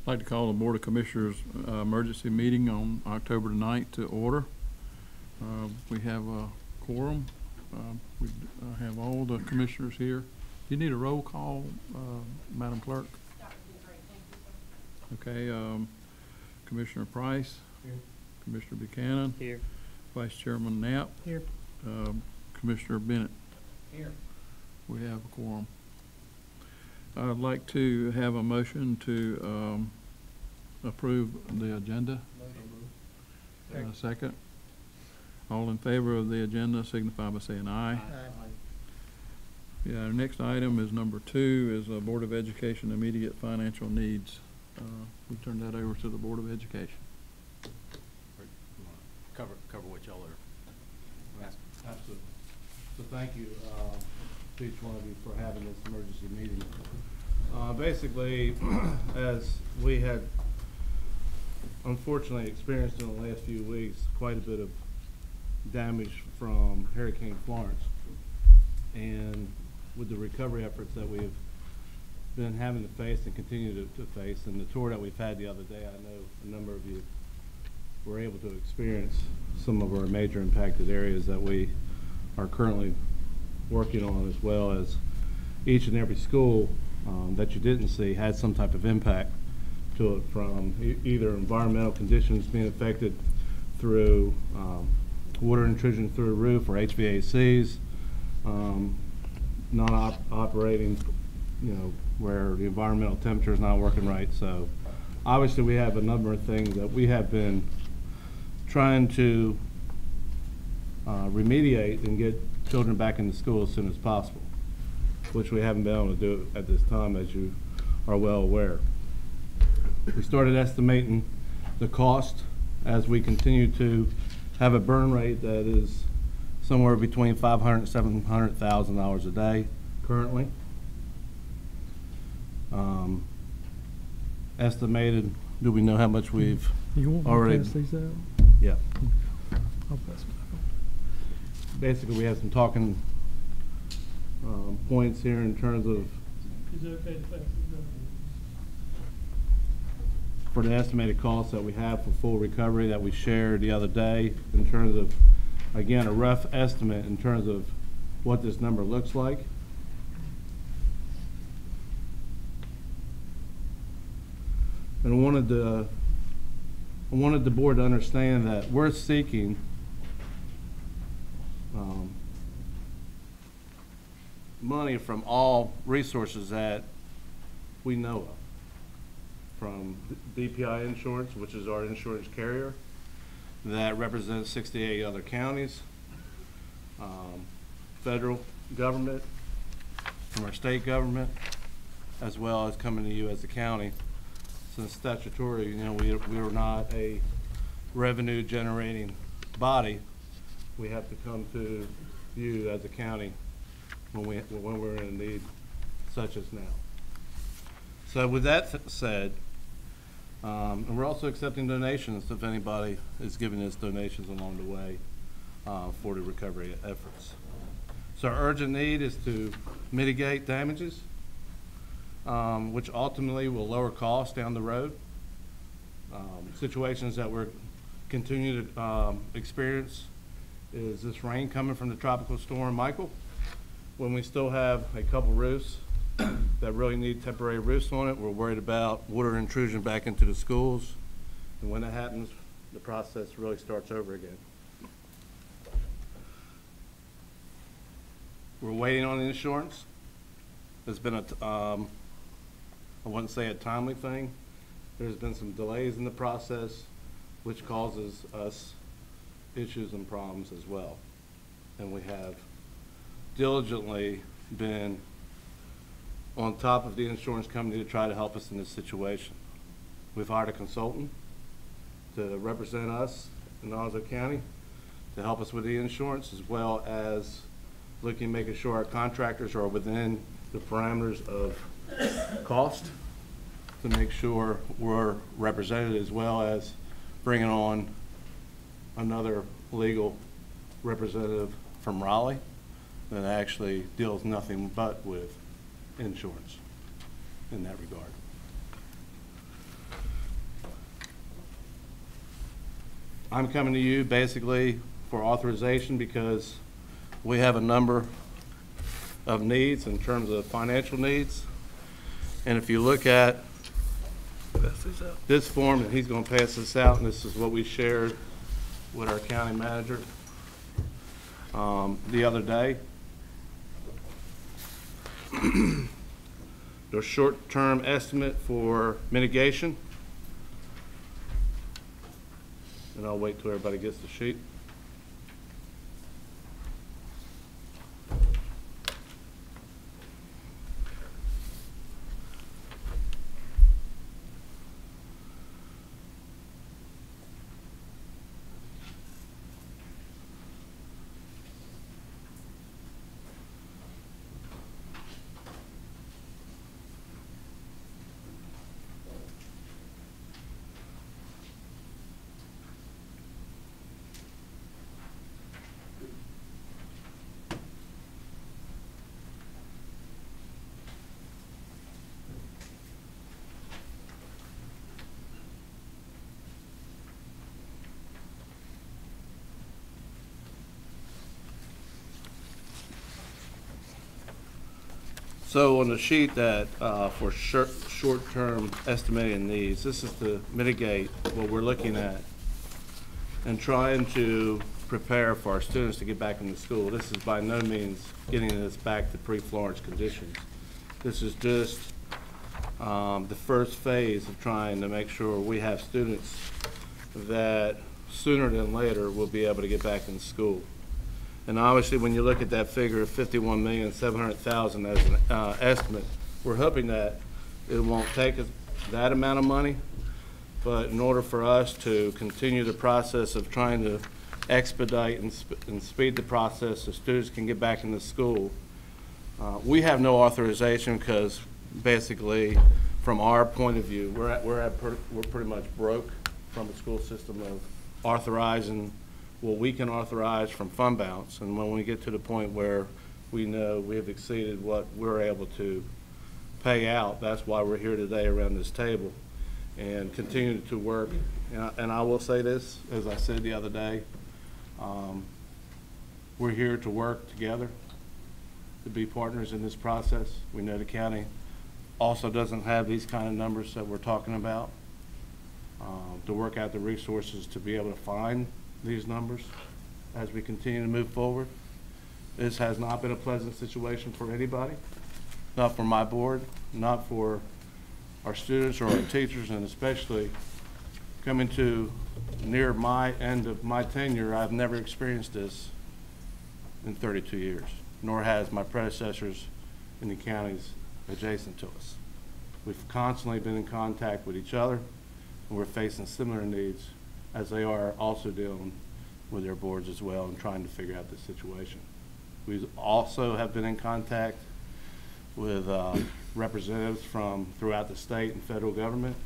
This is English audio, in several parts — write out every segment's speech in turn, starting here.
I'd like to call the Board of Commissioners emergency meeting on October the 9th to order. We have a quorum. We have all the commissioners here. Do you need a roll call, Madam Clerk? That would be great. Thank you, sir. Okay. Commissioner Price? Here. Commissioner Buchanan? Here. Vice Chairman Knapp? Here. Commissioner Bennett? Here. We have a quorum. I'd like to have a motion to approve the agenda. Second. All in favor of the agenda signify by saying aye. Yeah, our next item is number 2, is Board of Education immediate financial needs. We turn that over to the Board of Education. Cover what y'all are asking. Absolutely. So thank you to each one of you for having this emergency meeting. Basically, as we had unfortunately experienced in the last few weeks, quite a bit of damage from Hurricane Florence. And with the recovery efforts that we've been having to face and continue to face, and the tour that we've had the other day, I know a number of you were able to experience some of our major impacted areas that we are currently working on, as well as each and every school that you didn't see had some type of impact to it, from either environmental conditions being affected through water intrusion through a roof or HVACs, not operating, where the environmental temperature is not working right. So obviously we have a number of things that we have been trying to remediate and get children back into school as soon as possible, which we haven't been able to do at this time, as you are well aware. We started estimating the cost as we continue to have a burn rate that is somewhere between $500,000 and $700,000 a day currently. Estimated, do we know how much we've already? Pass these out? Yeah. I'll pass them Basically, we have some talking points here in terms of, Is it okay to pass these out? for the estimated costs that we have for full recovery that we shared the other day, in terms of, again, a rough estimate in terms of what this number looks like. And I wanted the board to understand that we're seeking money from all resources that we know of, from DPI Insurance, which is our insurance carrier that represents 68 other counties, federal government, from our state government, as well as coming to you as a county. Since statutory, we are not a revenue generating body, we have to come to you as a county when we're in a need such as now. So with that said, and we're also accepting donations if anybody is giving us donations along the way for the recovery efforts. So our urgent need is to mitigate damages, which ultimately will lower costs down the road. Situations that we're continuing to experience is this rain coming from the tropical storm Michael, when we still have a couple roofs that really need temporary roofs on it. We're worried about water intrusion back into the schools, and when that happens, the process really starts over again. We're waiting on the insurance. It's been I wouldn't say a timely thing. There's been some delays in the process, which causes us issues and problems as well. And we have diligently been on top of the insurance company to try to help us in this situation. We've hired a consultant to represent us in Onslow County to help us with the insurance, as well as making sure our contractors are within the parameters of cost, to make sure we're represented, as well as bringing on another legal representative from Raleigh that actually deals nothing but with insurance in that regard. I'm coming to you basically for authorization because we have a number of needs in terms of financial needs. And if you look at this form, and he's going to pass this out, and this is what we shared with our county manager the other day. Their short-term estimate for mitigation. And I'll wait till everybody gets the sheet. So on the sheet that for short-term estimating needs, this is to mitigate what we're looking at and trying to prepare for our students to get back into school. This is by no means getting us back to pre-Florence conditions. This is just the first phase of trying to make sure we have students that sooner than later will be able to get back in school. And obviously, when you look at that figure of $51,700,000 as an estimate, we're hoping that it won't take us that amount of money. But in order for us to continue the process of trying to expedite and speed the process so students can get back into school, we have no authorization because basically, from our point of view, we're pretty much broke from the school system of authorizing what we can authorize from fund balance. And when we get to the point where we know we have exceeded what we're able to pay out, that's why we're here today around this table and continue to work. And I will say this, as I said the other day, we're here to work together, to be partners in this process. We know the county also doesn't have these kind of numbers that we're talking about, to work out the resources to be able to find these numbers as we continue to move forward. This has not been a pleasant situation for anybody, not for my board, not for our students or our teachers, and especially coming to near my end of my tenure, I've never experienced this in 32 years, nor has my predecessors in the counties adjacent to us. We've constantly been in contact with each other, and we're facing similar needs as they are also dealing with their boards as well and trying to figure out this situation. We also have been in contact with representatives from throughout the state and federal government.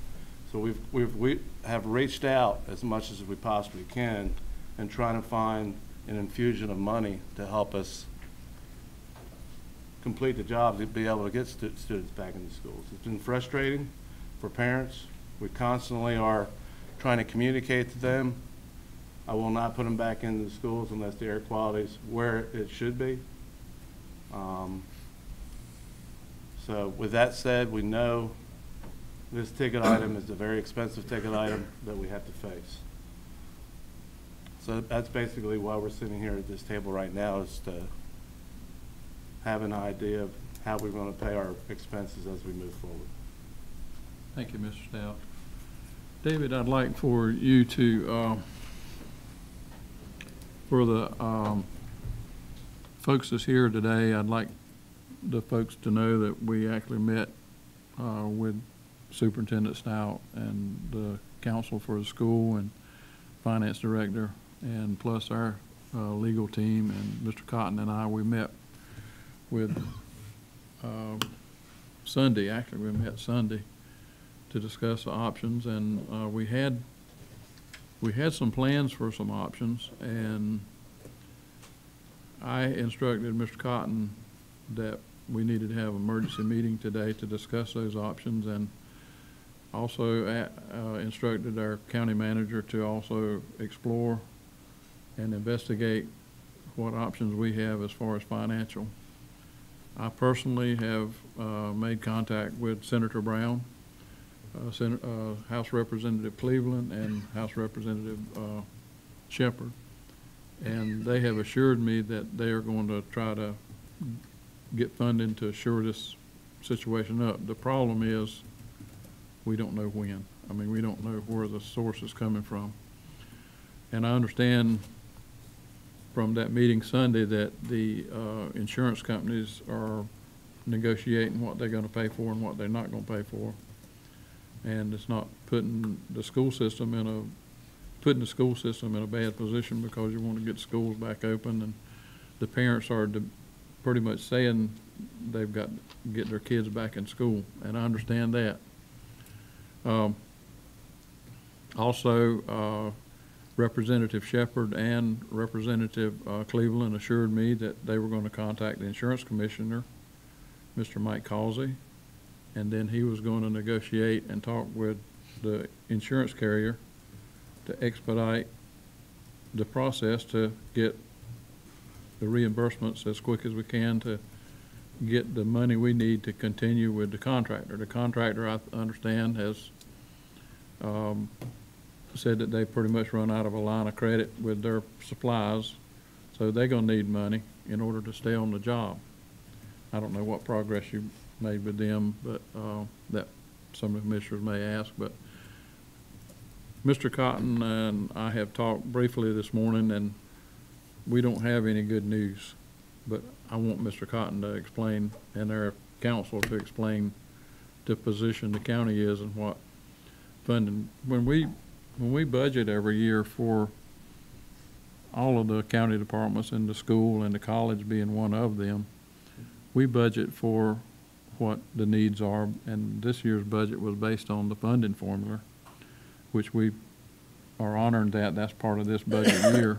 So we have reached out as much as we possibly can and trying to find an infusion of money to help us complete the job to be able to get students back into schools. It's been frustrating for parents. We constantly are trying to communicate to them. I will not put them back into the schools unless the air quality is where it should be. So with that said, we know this ticket item is a very expensive ticket item that we have to face. So that's basically why we're sitting here at this table right now, is to have an idea of how we're going to pay our expenses as we move forward. Thank you, Mr. Stout. David, I'd like for you to, for the folks that's here today, I'd like the folks to know that we actually met with Superintendent Stout and the counsel for the school and finance director, and plus our legal team, and Mr. Cotton and I, we met with Sunday, actually we met Sunday to discuss the options, and we had some plans for some options, and I instructed Mr. Cotton that we needed to have an emergency meeting today to discuss those options, and Also instructed our county manager to also explore and investigate what options we have as far as financial. I personally have made contact with Senator Brown, House Representative Cleveland, and House Representative Shepherd, and they have assured me that they are going to try to get funding to shore this situation up. The problem is we don't know when. I mean, we don't know where the source is coming from. And I understand from that meeting Sunday that the insurance companies are negotiating what they're going to pay for and what they're not going to pay for. And it's not putting the school system in a bad position, because you want to get schools back open, and the parents are pretty much saying they've got to get their kids back in school, and I understand that. Also, Representative Shepherd and Representative Cleveland assured me that they were going to contact the insurance commissioner, Mr. Mike Causey, and then he was going to negotiate and talk with the insurance carrier to expedite the process to get the reimbursements as quick as we can to get the money we need to continue with the contractor. The contractor, I understand, has said that they pretty much run out of a line of credit with their supplies, so they're going to need money in order to stay on the job. I don't know what progress you made with them, but that some of the commissioners may ask. But Mr. Cotton and I have talked briefly this morning, and we don't have any good news. But I want Mr. Cotton to explain, and our council to explain the position the county is and what funding. When we budget every year for all of the county departments and the school and the college being one of them, we budget for what the needs are, and this year's budget was based on the funding formula, which we are honoring that's part of this budget year.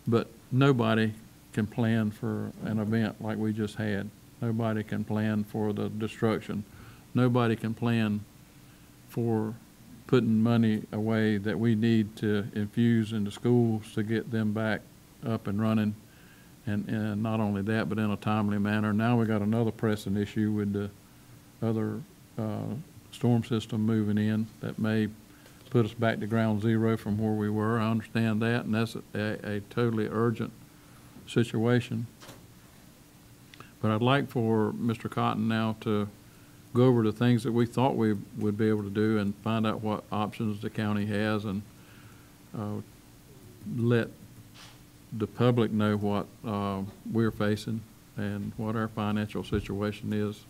But nobody can plan for an event like we just had. Nobody can plan for the destruction. Nobody can plan for putting money away that we need to infuse into schools to get them back up and running. And not only that, but in a timely manner. Now we got another pressing issue with the other storm system moving in that may put us back to ground zero from where we were. I understand that, and that's a totally urgent situation. But I'd like for Mr. Cotton now to go over the things that we thought we would be able to do and find out what options the county has, and let the public know what we're facing and what our financial situation is.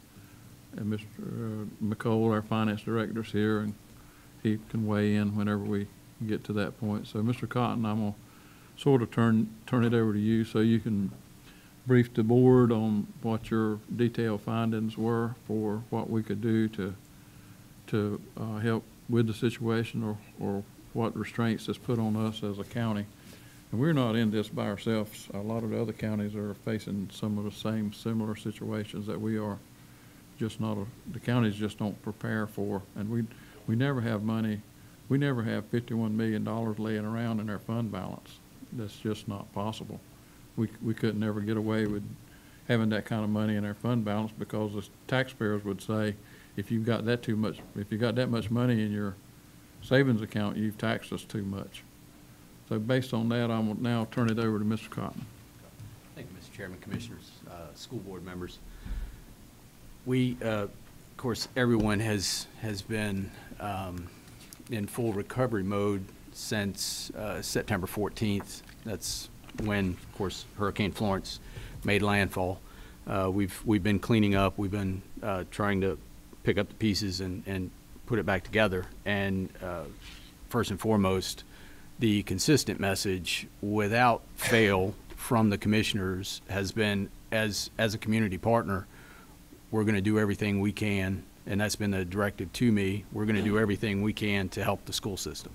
And Mr. McCole, our finance director, is here, and he can weigh in whenever we get to that point. So, Mr. Cotton, I'm going to sort of turn it over to you so you can brief the board on what your detailed findings were for what we could do to help with the situation, or what restraints is put on us as a county. And we're not in this by ourselves. A lot of the other counties are facing some of the same similar situations that we are. Just not the counties just don't prepare for, and we never have money. We never have $51 million laying around in our fund balance. That's just not possible. We couldn't ever get away with having that kind of money in our fund balance, because the taxpayers would say, if you've got that much money in your savings account, you've taxed us too much. So based on that, I will now turn it over to Mr. Cotton. Thank you, Mr. Chairman, Commissioners, school board members. We, of course, everyone has been in full recovery mode since September 14th. That's when, of course, Hurricane Florence made landfall. We've been cleaning up. We've been trying to pick up the pieces and put it back together. And first and foremost, the consistent message without fail from the commissioners has been, as a community partner, we're going to do everything we can, and that's been the directive to me. We're going to do everything we can to help the school system.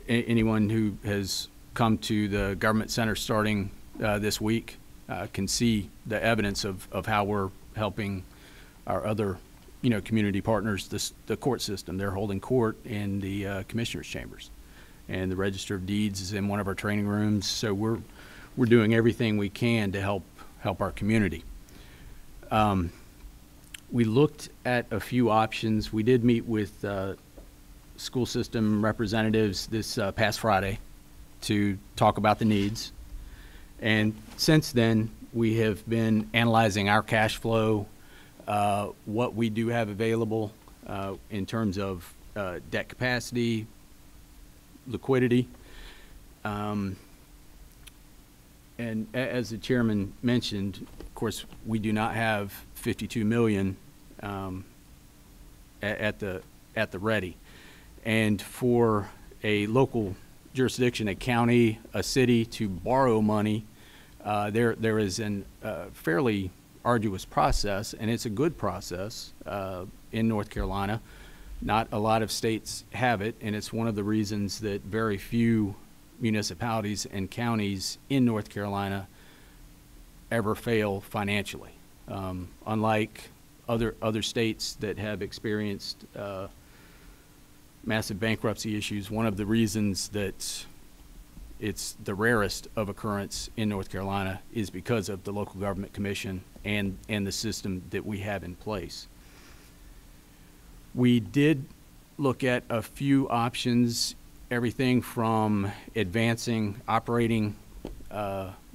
Anyone who has come to the government center starting this week can see the evidence of how we're helping our other, community partners, the court system. They're holding court in the commissioners' chambers, and the Register of Deeds is in one of our training rooms. So we're doing everything we can to help our community. We looked at a few options. We did meet with school system representatives this past Friday to talk about the needs. And since then, we have been analyzing our cash flow, what we do have available in terms of debt capacity, liquidity. And as the chairman mentioned, of course, we do not have $52 million at the ready. And for a local jurisdiction, a county, a city to borrow money, there is a fairly arduous process, and it's a good process in North Carolina. Not a lot of states have it, and it's one of the reasons that very few municipalities and counties in North Carolina ever fail financially. Unlike other states that have experienced massive bankruptcy issues, one of the reasons that it's the rarest of occurrence in North Carolina is because of the local government commission and the system that we have in place. We did look at a few options, everything from advancing operating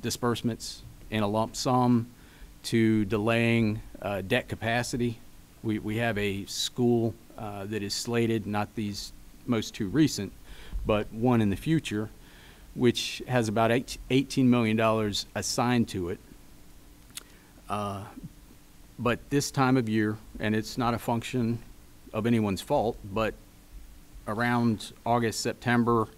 disbursements in a lump sum to delaying debt capacity. We have a school that is slated, not these most two recent, but one in the future, which has about $18 million assigned to it. But this time of year, and it's not a function of anyone's fault, but around August, September,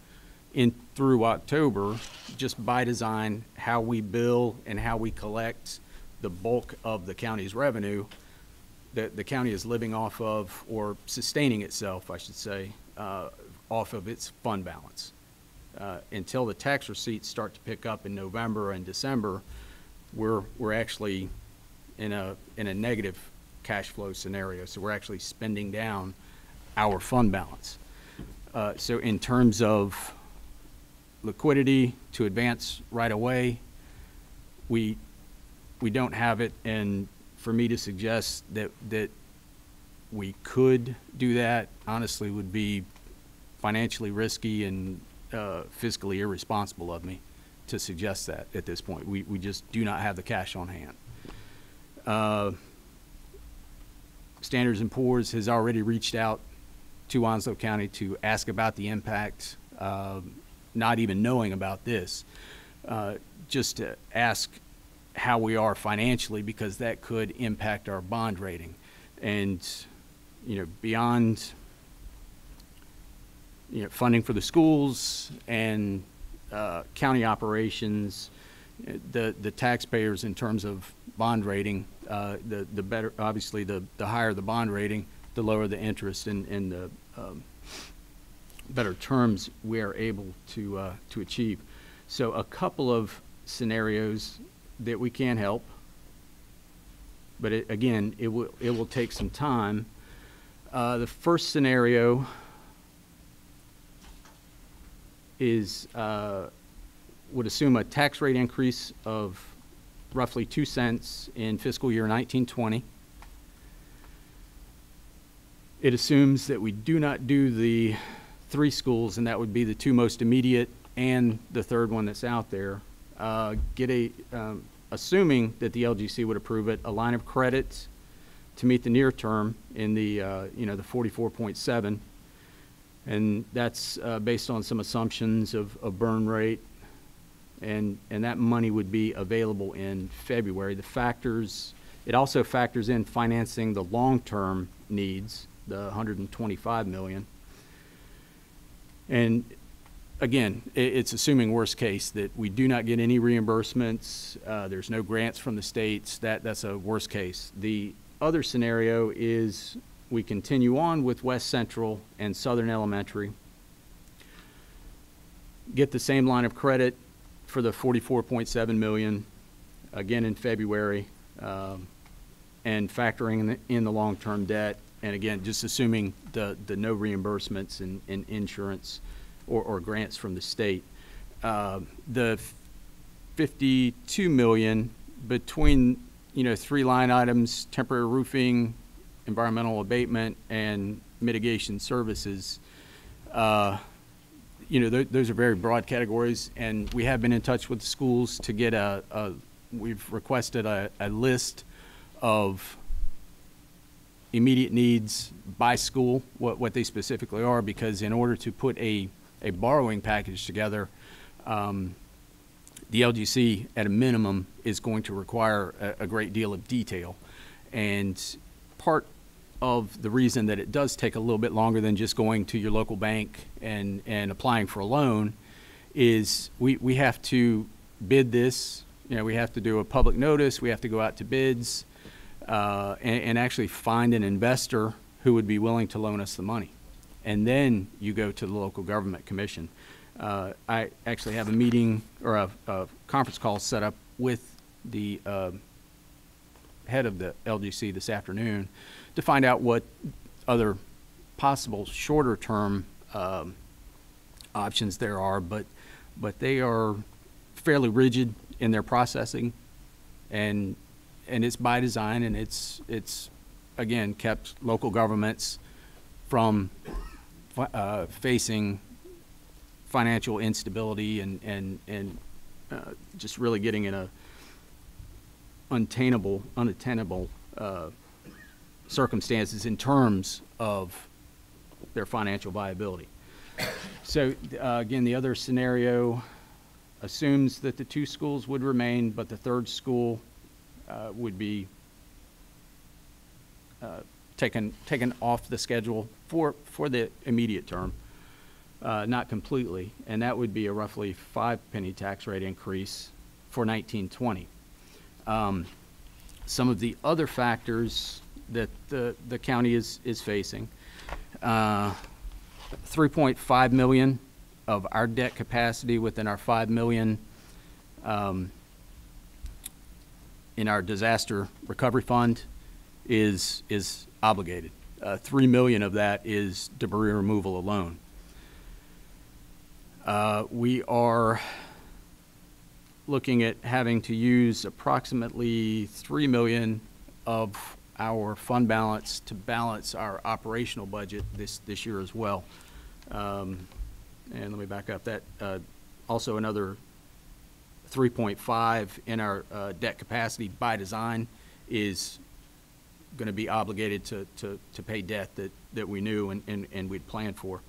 in through October, just by design, how we bill and how we collect the bulk of the county's revenue, the county is living off of, or sustaining itself, I should say, off of its fund balance. Until the tax receipts start to pick up in November and December, we're actually in a negative cash flow scenario. So we're actually spending down our fund balance. So in terms of liquidity to advance right away, we don't have it, and for me to suggest that we could do that honestly would be financially risky and fiscally irresponsible of me to suggest that at this point. We just do not have the cash on hand. Standards & Poor's has already reached out to Onslow County to ask about the impact, not even knowing about this, just to ask how we are financially, because that could impact our bond rating. And, beyond, funding for the schools and county operations, the taxpayers in terms of bond rating, the better, obviously, the higher the bond rating, the lower the interest and the better terms we are able to achieve. So a couple of scenarios that we can help, but again, it will take some time. The first scenario is would assume a tax rate increase of roughly 2 cents in fiscal year 1920. It assumes that we do not do the 3 schools, and that would be the 2 most immediate and the third one that's out there. Assuming that the LGC would approve it, a line of credit to meet the near term in the the 44.7, and that's based on some assumptions of burn rate, and that money would be available in February. It also factors in financing the long-term needs, the $125 million, and again, it's assuming worst case that we do not get any reimbursements, there's no grants from the states. That's a worst case. The other scenario is we continue on with West Central and Southern Elementary, get the same line of credit for the $44.7 million again in February, and and factoring in the long-term debt, and again, just assuming the no reimbursements and insurance or grants from the state. The 52 million between, three line items: temporary roofing, environmental abatement, and mitigation services. Those are very broad categories, and we have been in touch with the schools to get we've requested a list of immediate needs by school, what they specifically are, because in order to put a borrowing package together, the LGC at a minimum is going to require a great deal of detail. And part of the reason that it does take a little bit longer than just going to your local bank and applying for a loan is we have to bid this. We have to do a public notice, we have to go out to bids, and actually find an investor who would be willing to loan us the money. And then you go to the local government commission. I actually have a meeting or a conference call set up with the head of the LGC this afternoon to find out what other possible shorter term options there are, but they are fairly rigid in their processing, and it's by design, and it's again kept local governments from facing financial instability and just really getting in a unattainable circumstances in terms of their financial viability. So again, the other scenario assumes that the two schools would remain, but the third school would be taken off the schedule for the immediate term, not completely, and that would be a roughly 5-penny tax rate increase for 1920. Some of the other factors that the county is facing, 3.5 million of our debt capacity within our 5 million in our disaster recovery fund is obligated. 3 million of that is debris removal alone. We are looking at having to use approximately 3 million of our fund balance to balance our operational budget this year as well. And let me back up. That also another 3.5 in our debt capacity by design is going to be obligated to pay debt that we knew and we'd planned for.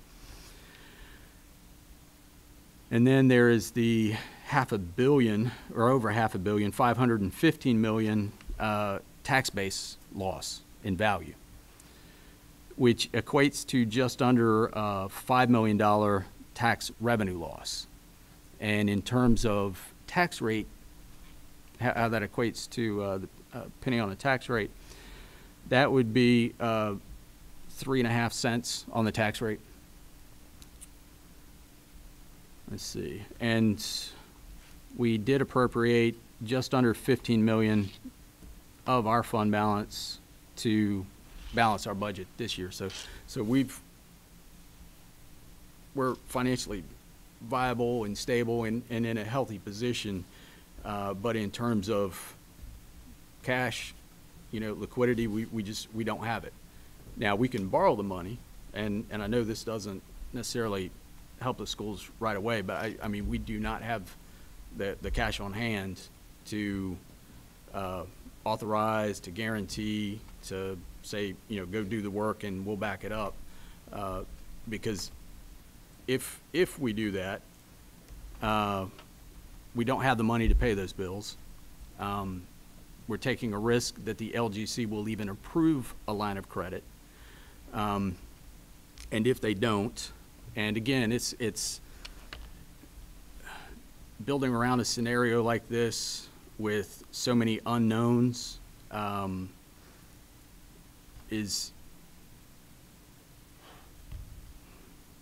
And then there is the $500 million or over $500 million, 515 million tax base loss in value, which equates to just under $5 million tax revenue loss. And in terms of tax rate, how that equates to the penny on the tax rate, that would be 3.5 cents on the tax rate. Let's see, and we did appropriate just under 15 million of our fund balance to balance our budget this year. So we're financially viable and stable and in a healthy position, but in terms of cash, liquidity, we don't have it. Now we can borrow the money, and I know this doesn't necessarily help the schools right away, but I mean, we do not have the cash on hand to authorize, to guarantee, to say, go do the work and we'll back it up. Because if we do that, we don't have the money to pay those bills. We're taking a risk that the LGC will even approve a line of credit. And if they don't, and again, it's building around a scenario like this with so many unknowns is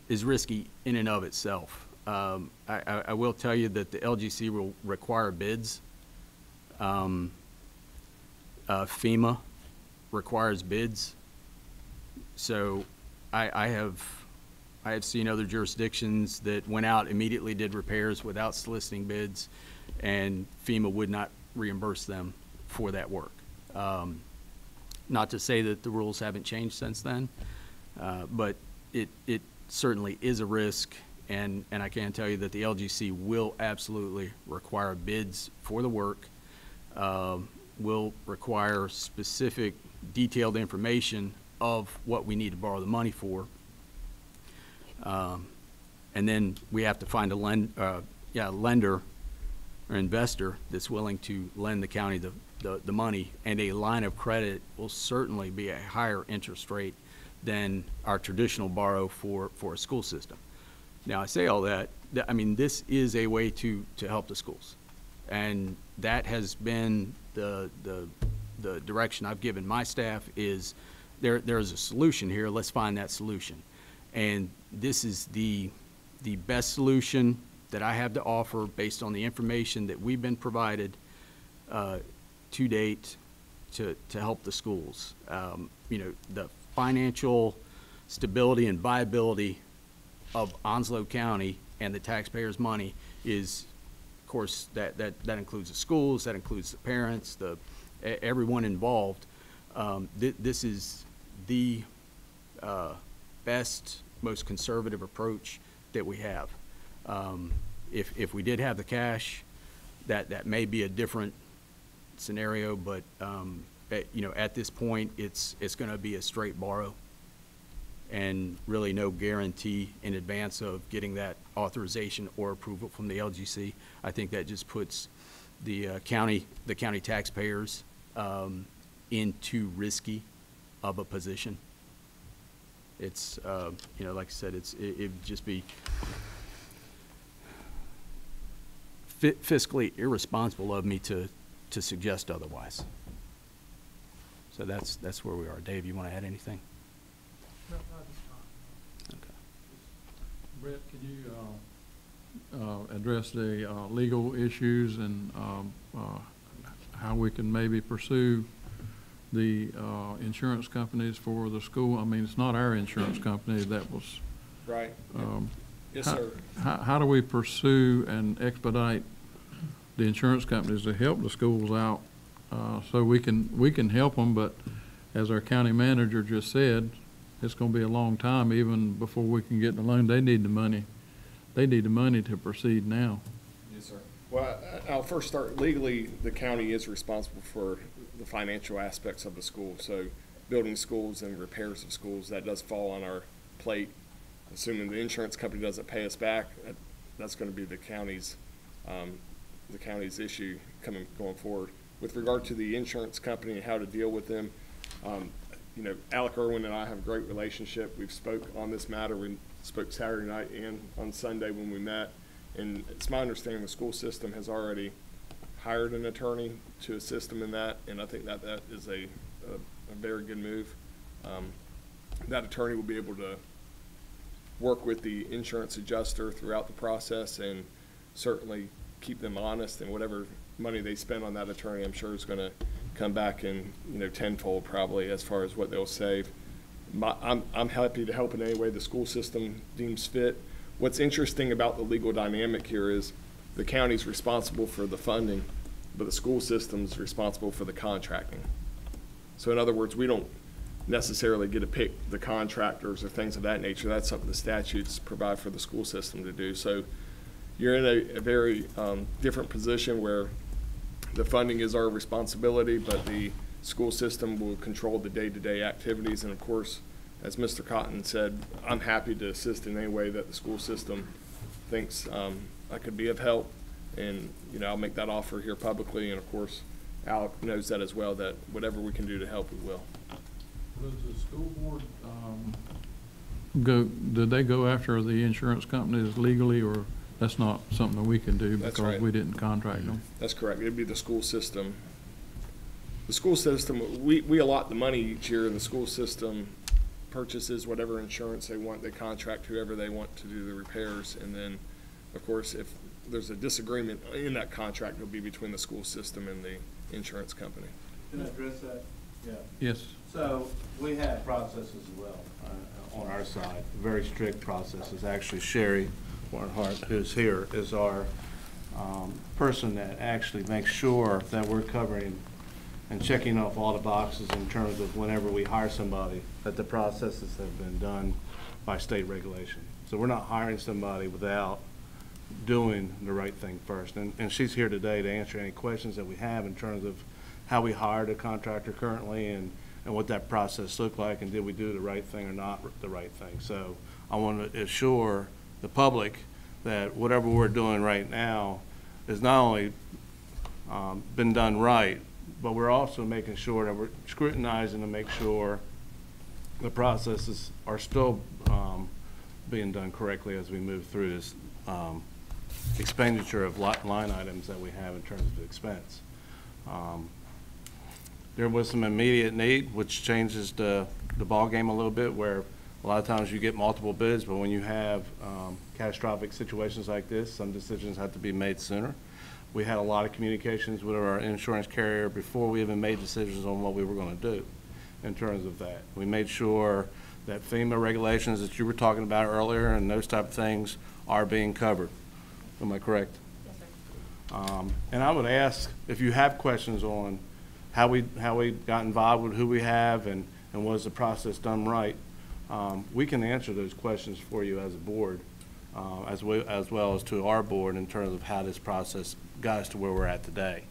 risky in and of itself. I will tell you that the LGC will require bids. FEMA requires bids. So I have seen other jurisdictions that went out, immediately did repairs without soliciting bids, and FEMA would not reimburse them for that work. Not to say that the rules haven't changed since then, but it certainly is a risk, and I can tell you that the LGC will absolutely require bids for the work, will require specific detailed information of what we need to borrow the money for. And then we have to find a lender or investor that's willing to lend the county the money, and a line of credit will certainly be a higher interest rate than our traditional borrow for a school system. Now, I say all that, I mean, this is a way to help the schools. And that has been the direction I've given my staff is there's a solution here, let's find that solution. And this is the best solution that I have to offer based on the information that we've been provided to date to help the schools. You know, the financial stability and viability of Onslow County and the taxpayers' money is, of course, that includes the schools, that includes the parents, everyone involved. This is the best, most conservative approach that we have. If we did have the cash, that may be a different scenario, but you know, at this point, it's going to be a straight borrow, and really no guarantee in advance of getting that authorization or approval from the LGC. I think that just puts the county taxpayers in too risky of a position. It's you know, like I said, it'd just be fiscally irresponsible of me to suggest otherwise. So that's where we are. Dave, you want to add anything? No, not this time. Okay. Brett, could you address the legal issues and how we can maybe pursue the insurance companies for the school? I mean, it's not our insurance company that was. Right. Yes, sir. How do we pursue and expedite the insurance companies to help the schools out? So we can help them, but as our county manager just said, it's going to be a long time even before we can get the loan. They need the money. They need the money to proceed now. Yes, sir. Well, I'll first start. Legally, the county is responsible for the financial aspects of the school. So building schools and repairs of schools, that does fall on our plate. Assuming the insurance company doesn't pay us back, that's going to be the county's issue going forward. With regard to the insurance company and how to deal with them, you know, Alec Irwin and I have a great relationship. We've spoke on this matter. We spoke Saturday night and on Sunday when we met. And it's my understanding the school system has already hired an attorney to assist them in that, and I think that is a very good move. That attorney will be able to work with the insurance adjuster throughout the process and certainly keep them honest, and whatever money they spend on that attorney, I'm sure is going to come back in, you know, tenfold probably as far as what they'll save. I'm happy to help in any way the school system deems fit. What's interesting about the legal dynamic here is the county's responsible for the funding, but the school system's responsible for the contracting. So in other words, we don't necessarily get to pick the contractors or things of that nature. That's something the statutes provide for the school system to do. So you're in a very different position where the funding is our responsibility, but the school system will control the day-to-day activities. And of course, as Mr. Cotton said, I'm happy to assist in any way that the school system thinks I could be of help. And, you know, I'll make that offer here publicly. And of course, Alec knows that as well, that whatever we can do to help, we will. Does the school board did they go after the insurance companies legally, or that's not something that we can do That's because right. we didn't contract them? That's correct. It'd be the school system. The school system, we allot the money each year, and the school system purchases whatever insurance they want. They contract whoever they want to do the repairs. And then, of course, if there's a disagreement in that contract, it'll be between the school system and the insurance company. Can I address that? Yeah. Yes. So we have processes as well on our side, very strict processes. Actually, Sherry Barnhart, who's here, is our person that actually makes sure that we're covering and checking off all the boxes in terms of whenever we hire somebody, that the processes have been done by state regulation. So we're not hiring somebody without doing the right thing first. And she's here today to answer any questions that we have in terms of how we hired a contractor currently and what that process looked like, and did we do the right thing or not the right thing. So I want to assure the public that whatever we're doing right now is not only been done right, but we're also making sure that we're scrutinizing to make sure the processes are still being done correctly as we move through this expenditure of line items that we have in terms of expense. There was some immediate need, which changes the ballgame a little bit, where a lot of times you get multiple bids, but when you have catastrophic situations like this, some decisions have to be made sooner. We had a lot of communications with our insurance carrier before we even made decisions on what we were going to do in terms of that. We made sure that FEMA regulations that you were talking about earlier and those type of things are being covered. Am I correct? Yes, sir. And I would ask if you have questions on how we got involved with who we have and was the process done right. We can answer those questions for you as a board, as well as to our board in terms of how this process got us to where we're at today.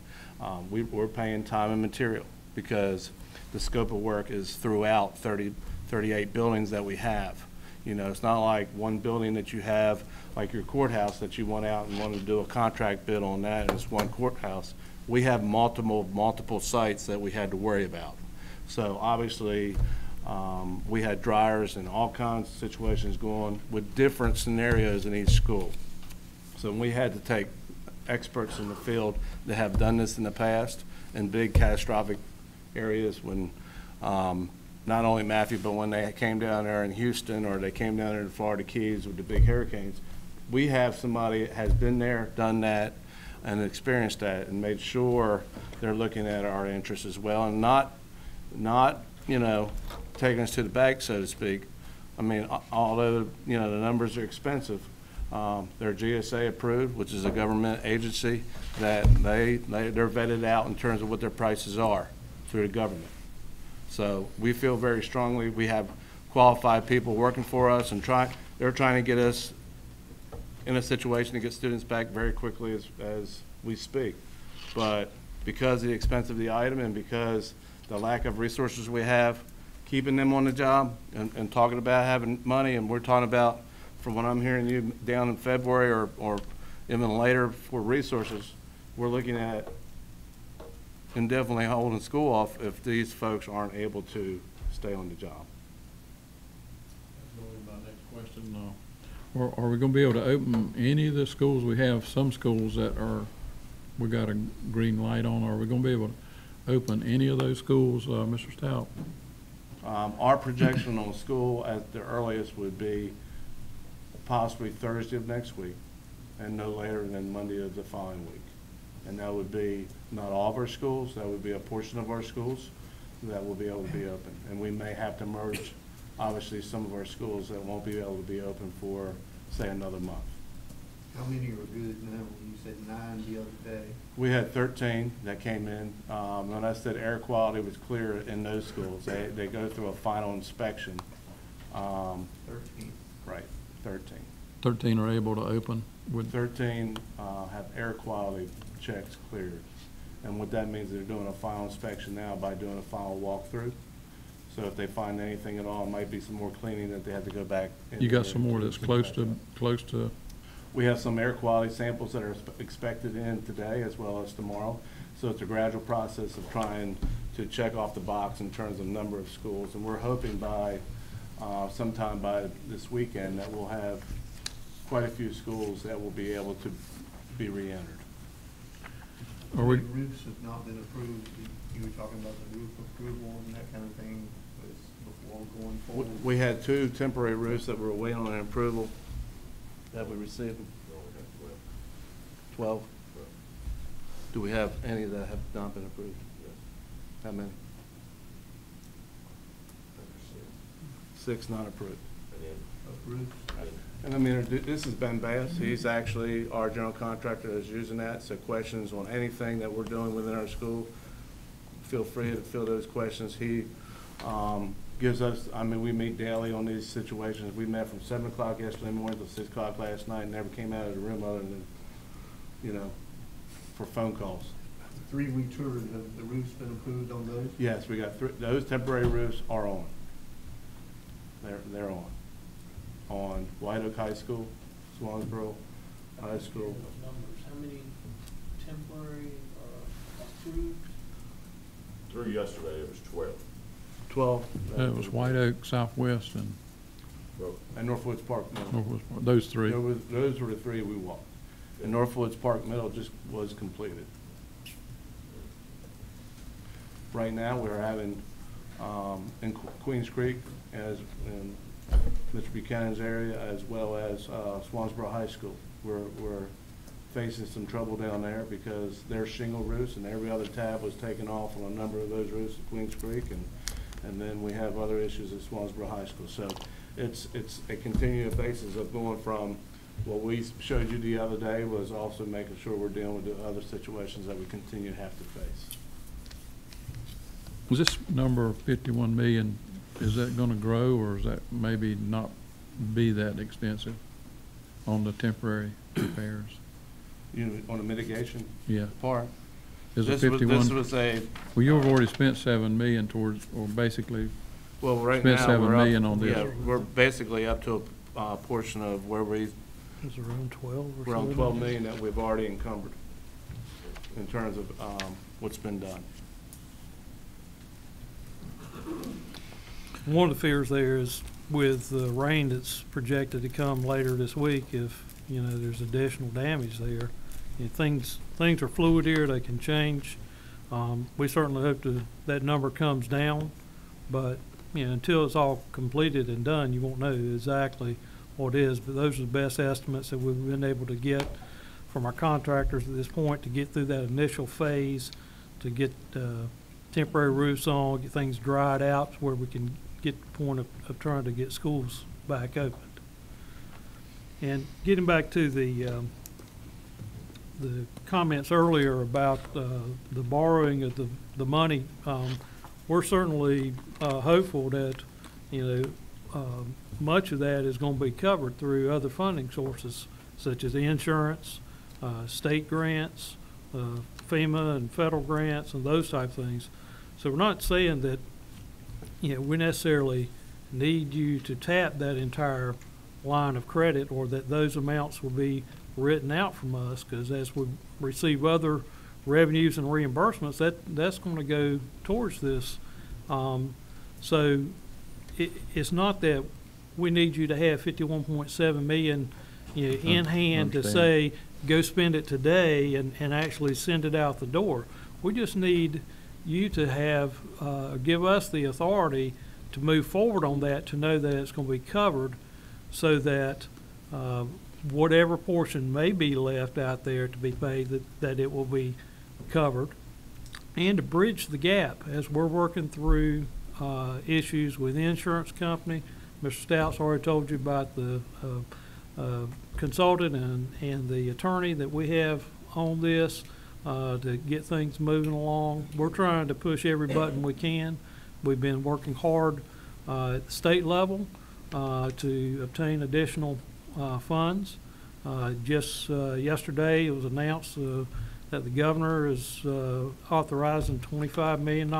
We're paying time and material because the scope of work is throughout 38 buildings that we have. You know, it's not like one building that you have, like your courthouse, that you went out and wanted to do a contract bid on that, and it's one courthouse. We have multiple sites that we had to worry about. So obviously, we had dryers and all kinds of situations going with different scenarios in each school. So we had to take experts in the field that have done this in the past in big catastrophic areas when not only Matthew, but when they came down there in Houston or they came down there in the Florida Keys with the big hurricanes, we have somebody that has been there, done that, and experienced that, and made sure they're looking at our interests as well, and not you know, taking us to the bank, so to speak. I mean, although you know the numbers are expensive, they're GSA approved, which is a government agency that they're vetted out in terms of what their prices are through the government. So we feel very strongly we have qualified people working for us, and they're trying to get us in a situation to get students back very quickly as we speak. But because of the expense of the item and because the lack of resources we have, keeping them on the job and talking about having money, and we're talking about, from what I'm hearing you down in February or even later for resources, we're looking at indefinitely holding school off if these folks aren't able to stay on the job. That's going to be my next question. Are we going to be able to open any of the schools we have? Some schools that we got a green light on. Are we going to be able to open any of those schools, Mr. Stout? Our projection on school at the earliest would be possibly Thursday of next week and no later than Monday of the following week. And that would be not all of our schools, that would be a portion of our schools that will be able to be open. And we may have to merge, obviously, some of our schools that won't be able to be open for, say, another month. How many are good now? You said 9 the other day. We had 13 that came in. When I said air quality was clear in those schools, they go through a final inspection. 13. Right, 13. 13 are able to open with 13 have air quality checks cleared. And what that means is they're doing a final inspection now by doing a final walkthrough. So if they find anything at all, it might be some more cleaning that they have to go back. you got some more that's close to. We have some air quality samples that are expected in today as well as tomorrow. So it's a gradual process of trying to check off the box in terms of number of schools. And we're hoping by sometime by this weekend that we'll have quite a few schools that will be able to be re-entered. Are we? Roofs have not been approved. You were talking about the roof approval and that kind of thing before going forward. We had 2 temporary roofs that were waiting on an approval that we received. 12? Do we have any that have not been approved? How many? 6 not approved. Approved? And I mean, this is Ben Bass. He's actually our general contractor that's using that. So questions on anything that we're doing within our school, feel free to fill those questions. He gives us, I mean, we meet daily on these situations. We met from 7 o'clock yesterday morning till 6 o'clock last night, and never came out of the room other than, you know, for phone calls. The 3-week tour, have the roofs been approved on those? Yes, we got those temporary roofs are on. They're on White Oak High School, Swansboro High School. Those numbers, how many temporary are approved? Through yesterday, it was 12. 12. It was White Oak, Southwest, and And Northwoods Park Middle. Northwest, those three. Those were the 3 we walked. And Northwoods Park Middle just was completed. Right now, we're having, in Queens Creek, as in Mr. Buchanan's area, as well as Swansboro High School. We're facing some trouble down there because they're shingle roofs, and every other tab was taken off on a number of those roofs at Queens Creek, and then we have other issues at Swansboro High School. So it's a continuous basis of going from what we showed you the other day was also making sure we're dealing with the other situations that we continue to have to face. Was this number 51 million, is that gonna grow, or is that maybe not be that extensive on the temporary repairs? You know, on the mitigation Yeah. part. Is it This 51? was a, Well, you've already spent 7 million towards, or basically, well, right Spent now, 7 we're up, million on this. yeah, we're basically up to a portion of where It's around 12 or so. we're on 12 million that we've already encumbered in terms of what's been done. One of the fears there is with the rain that's projected to come later this week, if, you know, there's additional damage there. If things are fluid here, they can change. We certainly hope that number comes down, but, you know, until it's all completed and done, you won't know exactly what it is. But those are the best estimates that we've been able to get from our contractors at this point to get through that initial phase, to get temporary roofs on, get things dried out where we can get to the point of trying to get schools back opened. And getting back to the comments earlier about the borrowing of the money, we're certainly hopeful that, you know, much of that is going to be covered through other funding sources such as insurance, state grants, FEMA and federal grants, and those type of things. So we're not saying that, you know, we necessarily need you to tap that entire line of credit, or that those amounts will be written out from us, because as we receive other revenues and reimbursements, that's going to go towards this. So it's not that we need you to have 51.7 million, you know, in hand to say, go spend it today and actually send it out the door. We just need you to have, give us the authority to move forward on that, to know that it's going to be covered, so that whatever portion may be left out there to be paid, that it will be covered, and to bridge the gap as we're working through issues with the insurance company. Mr. Stout's already told you about the consultant and the attorney that we have on this to get things moving along. We're trying to push every button we can. We've been working hard at the state level to obtain additional funds. Just yesterday, it was announced that the governor is authorizing $25 million.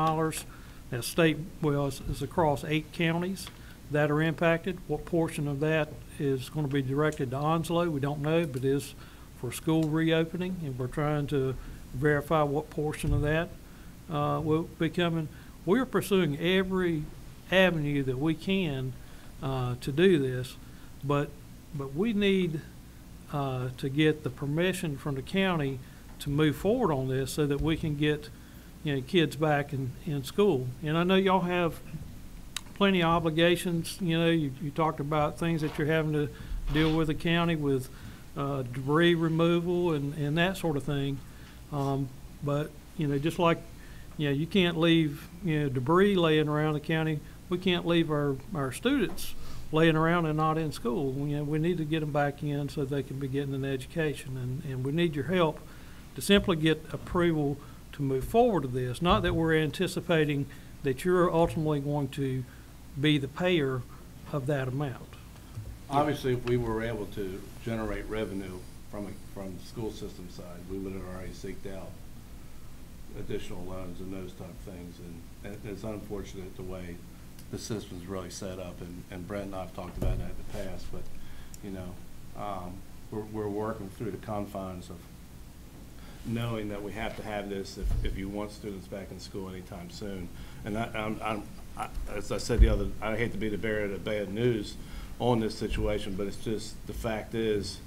That state, well, it's across 8 counties that are impacted. What portion of that is going to be directed to Onslow, we don't know, but is for school reopening, and we're trying to verify what portion of that will be coming. We're pursuing every avenue that we can to do this, but we need to get the permission from the county to move forward on this, so that we can get, you know, kids back in school. And I know y'all have plenty of obligations. You know, you talked about things that you're having to deal with the county with debris removal and that sort of thing. But, you know, just like, you know, you can't leave, you know, debris laying around the county, we can't leave our students laying around and not in school. We need to get them back in so they can be getting an education, and we need your help to simply get approval to move forward to this. Not that we're anticipating that you're ultimately going to be the payer of that amount. Obviously, if we were able to generate revenue from the school system side, we would have already seeked out additional loans and those type of things. And it's unfortunate the way the system's really set up, and Brett and I have talked about that in the past, but, you know, we're working through the confines of knowing that we have to have this if you want students back in school anytime soon. And as I said I hate to be the bearer of the bad news on this situation, but it's just, the fact is,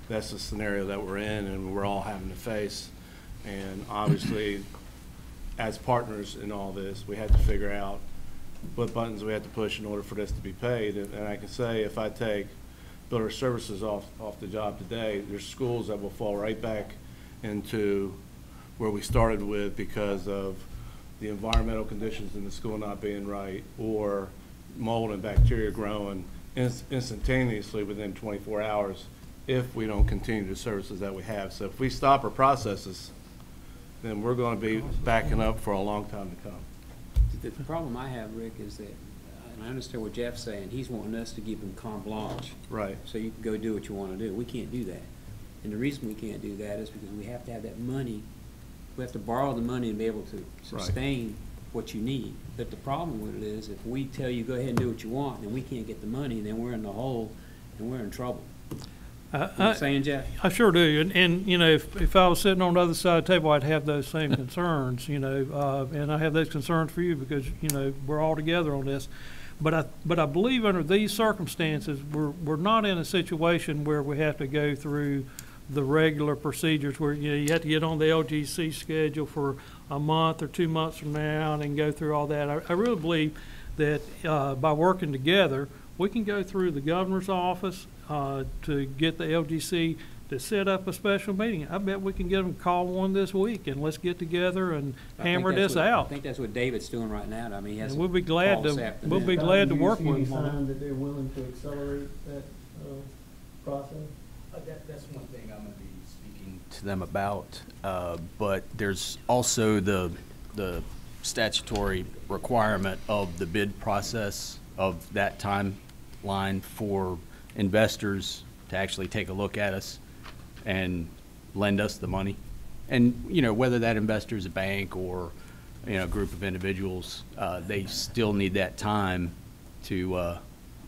that's the scenario that we're in and we're all having to face. And obviously, as partners in all this, we had to figure out what buttons we had to push in order for this to be paid. And I can say, if I take builder services off the job today, there's schools that will fall right back into where we started with because of the environmental conditions in the school not being right, or mold and bacteria growing instantaneously within 24 hours if we don't continue the services that we have. So if we stop our processes, then we're going to be backing up for a long time to come. The problem I have, Rick, is that, and I understand what Jeff's saying, he's wanting us to give him carte blanche. Right. So you can go do what you want to do. We can't do that. And the reason we can't do that is because we have to have that money. We have to borrow the money and be able to sustain what you need. But the problem with it is, if we tell you go ahead and do what you want, and we can't get the money, then we're in the hole and we're in trouble. You know what I'm saying, Jeff? I sure do, and you know, if I was sitting on the other side of the table, I'd have those same concerns, you know, and I have those concerns for you because, you know, we're all together on this. But I believe under these circumstances, we're not in a situation where we have to go through the regular procedures where, you know, you have to get on the LGC schedule for a month or 2 months from now and go through all that. I really believe that by working together, we can go through the governor's office to get the LGC to set up a special meeting. I bet we can get them to call one this week, and let's get together and hammer this out. I think that's what David's doing right now. I mean, he has And we'll be glad to work with them on it. Sign that they're willing to accelerate that process? That's one thing I'm going to be speaking to them about, but there's also the statutory requirement of the bid process of that timeline for investors to actually take a look at us and lend us the money. And, you know, whether that investor is a bank or, you know, a group of individuals, they still need that time to,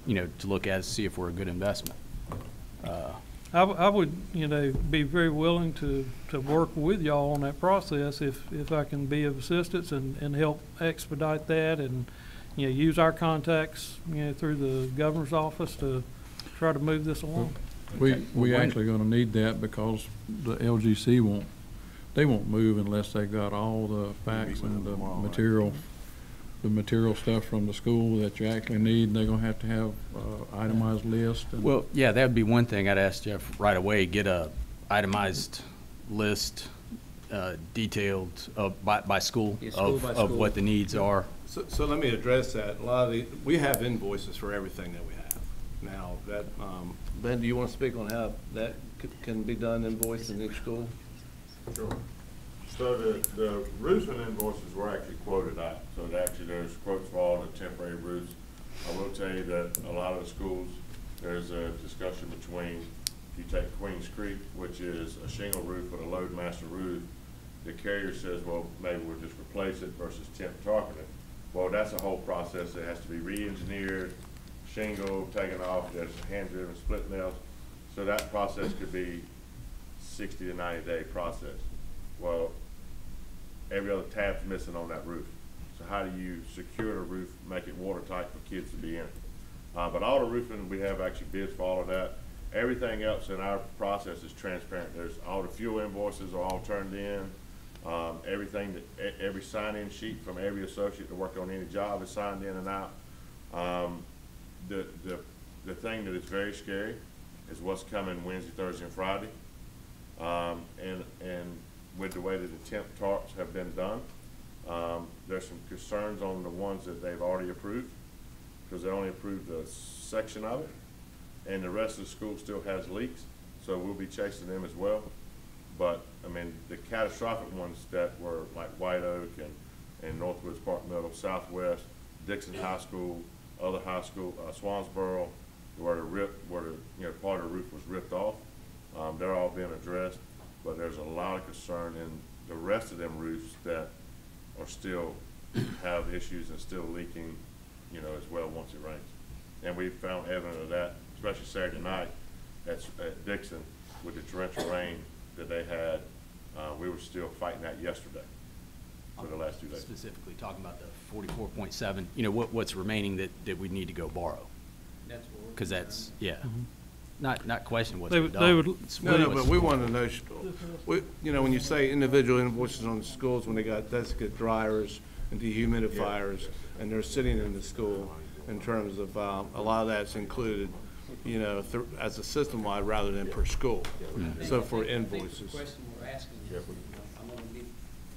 you know, to look at us, see if we're a good investment. I would, you know, be very willing to work with y'all on that process if I can be of assistance and help expedite that, and, you know, use our contacts, you know, through the governor's office to try to move this along. We actually gonna need that because the LGC won't move unless they got all the facts and the material stuff from the school that you actually need. They're gonna have to have itemized list. Well, yeah, that would be one thing I'd ask Jeff right away, get a itemized list, detailed by school, Yeah, school by of school. what the needs are. So let me address that. We have invoices for everything that we have. Now, that, Ben, do you want to speak on how that can be done, invoiced in each school? Sure. So the roofing invoices were actually quoted out, so there's quotes for all the temporary roofs. I will tell you that a lot of the schools, there's a discussion between, if you take Queens Creek, which is a shingle roof with a loadmaster roof, the carrier says, well, maybe we'll just replace it versus temp tarping it. Well, that's a whole process that has to be re-engineered, shingle taken off, there's hand-driven split nails. So that process could be 60 to 90-day process. Well, every other tab's missing on that roof. So how do you secure the roof, make it watertight for kids to be in it? But all the roofing, we have actually bids for all of that. Everything else in our process is transparent. There's all the fuel invoices are all turned in. Everything that every sign-in sheet from every associate to work on any job is signed in and out. The thing that is very scary is what's coming Wednesday, Thursday, and Friday. And with the way that the temp tarps have been done, there's some concerns on the ones that they've already approved. because they only approved a section of it, and the rest of the school still has leaks, so we'll be chasing them as well. But, I mean, the catastrophic ones that were like White Oak and Northwoods Park Middle, Southwest, Dixon High School, other high school, Swansboro, where the part of the roof was ripped off, they're all being addressed, but there's a lot of concern in the rest of them roofs that are still have issues and still leaking, as well once it rains. And we found evidence of that, especially Saturday night at Dixon with the torrential rain that they had. We were still fighting that yesterday for the last 2 days. Specifically talking about the 44.7, what's remaining that we need to go borrow? That's what we're. Because that's, Mm-hmm. not question what's They been would- done. they would- It's No, really no, but what's- we want to know, when you say individual invoices on the schools, when they got desiccant dryers and dehumidifiers, and they're sitting in the school, in terms of, a lot of that's included, as a system-wide rather than per school. So for I think the invoices, question we're asking is, I'm gonna be,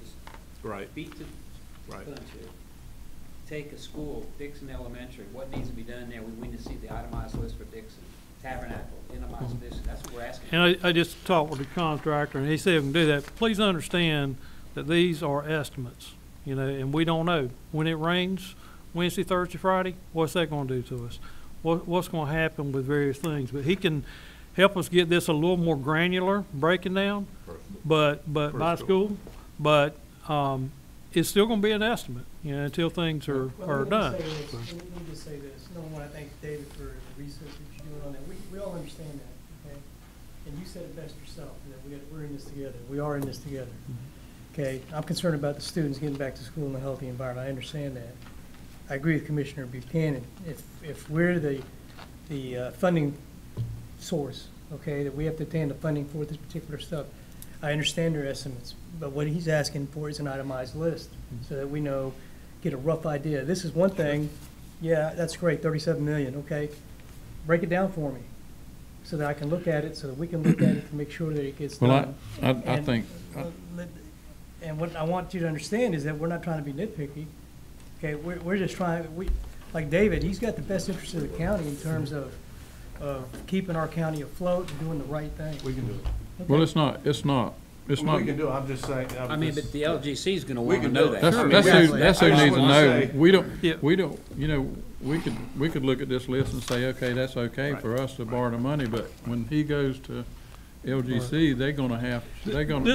just right, beat the right. punch here. Take a school, Dixon Elementary, what needs to be done there? We need to see the itemized list for Dixon, Tabernacle, itemized list, that's what we're asking. And I just talked with the contractor, and he said we can do that. Please understand that these are estimates, and we don't know. When it rains Wednesday, Thursday, Friday, what's that gonna do to us? What's gonna happen with various things? But he can help us get this a little more granular, breaking down, but by school. But, it's still gonna be an estimate, until things are done. Let me just say this. Number one, I thank David for the research that you're doing on that. We all understand that, okay? And you said it best yourself, we're in this together. We are in this together, okay? I'm concerned about the students getting back to school in a healthy environment. I understand that. I agree with Commissioner Buchanan. If we're the funding source, okay, that we have to obtain the funding for this particular stuff, I understand their estimates, but what he's asking for is an itemized list, so that we know, get a rough idea. This is one thing, yeah, that's great, 37 million, okay? Break it down for me, so that I can look at it, so that we can look at it to make sure that it gets done. Well, I think, And what I want you to understand is that we're not trying to be nitpicky, okay? We're just trying, like David, he's got the best interest of the county in terms of keeping our county afloat and doing the right thing. We can do it. well, it's not, We can do it, I'm just saying. I mean, but the LGC is gonna We wanna can know do it. that. that's who needs to know. Yeah. We don't, we could look at this list and say, okay, that's okay for us to borrow the money, but when he goes to LGC, they need They're that gonna come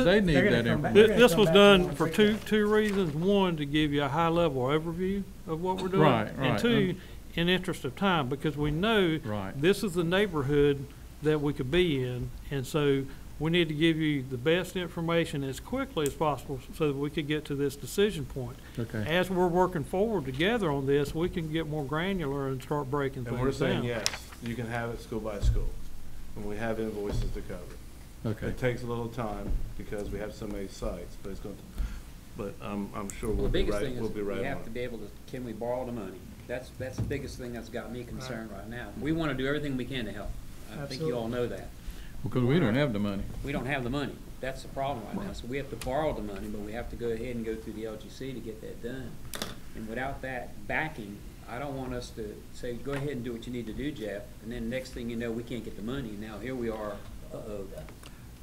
information. back. This was done for two reasons. One, to give you a high-level overview of what we're doing. Right. And two, in interest of time, because we know Right. this is the neighborhood that we could be in, and so we need to give you the best information as quickly as possible so that we could get to this decision point. Okay. As we're working forward together on this, we can get more granular and start breaking And we're things down. saying, yes, you can have it school by school, and we have invoices to cover. Okay. It takes a little time, because we have so many sites, but it's going to, but I'm sure The we'll be biggest right, thing we'll is be right we on have to it. be able to, can we borrow the money? That's the biggest thing that's got me concerned right now. We wanna do everything we can to help. I think you all know that. Because we don't have the money. We don't have the money. That's the problem right now. So we have to borrow the money, but we have to go ahead and go through the LGC to get that done. And without that backing, I don't want us to say, go ahead and do what you need to do, Jeff, and then next thing you know, we can't get the money. Now, here we are,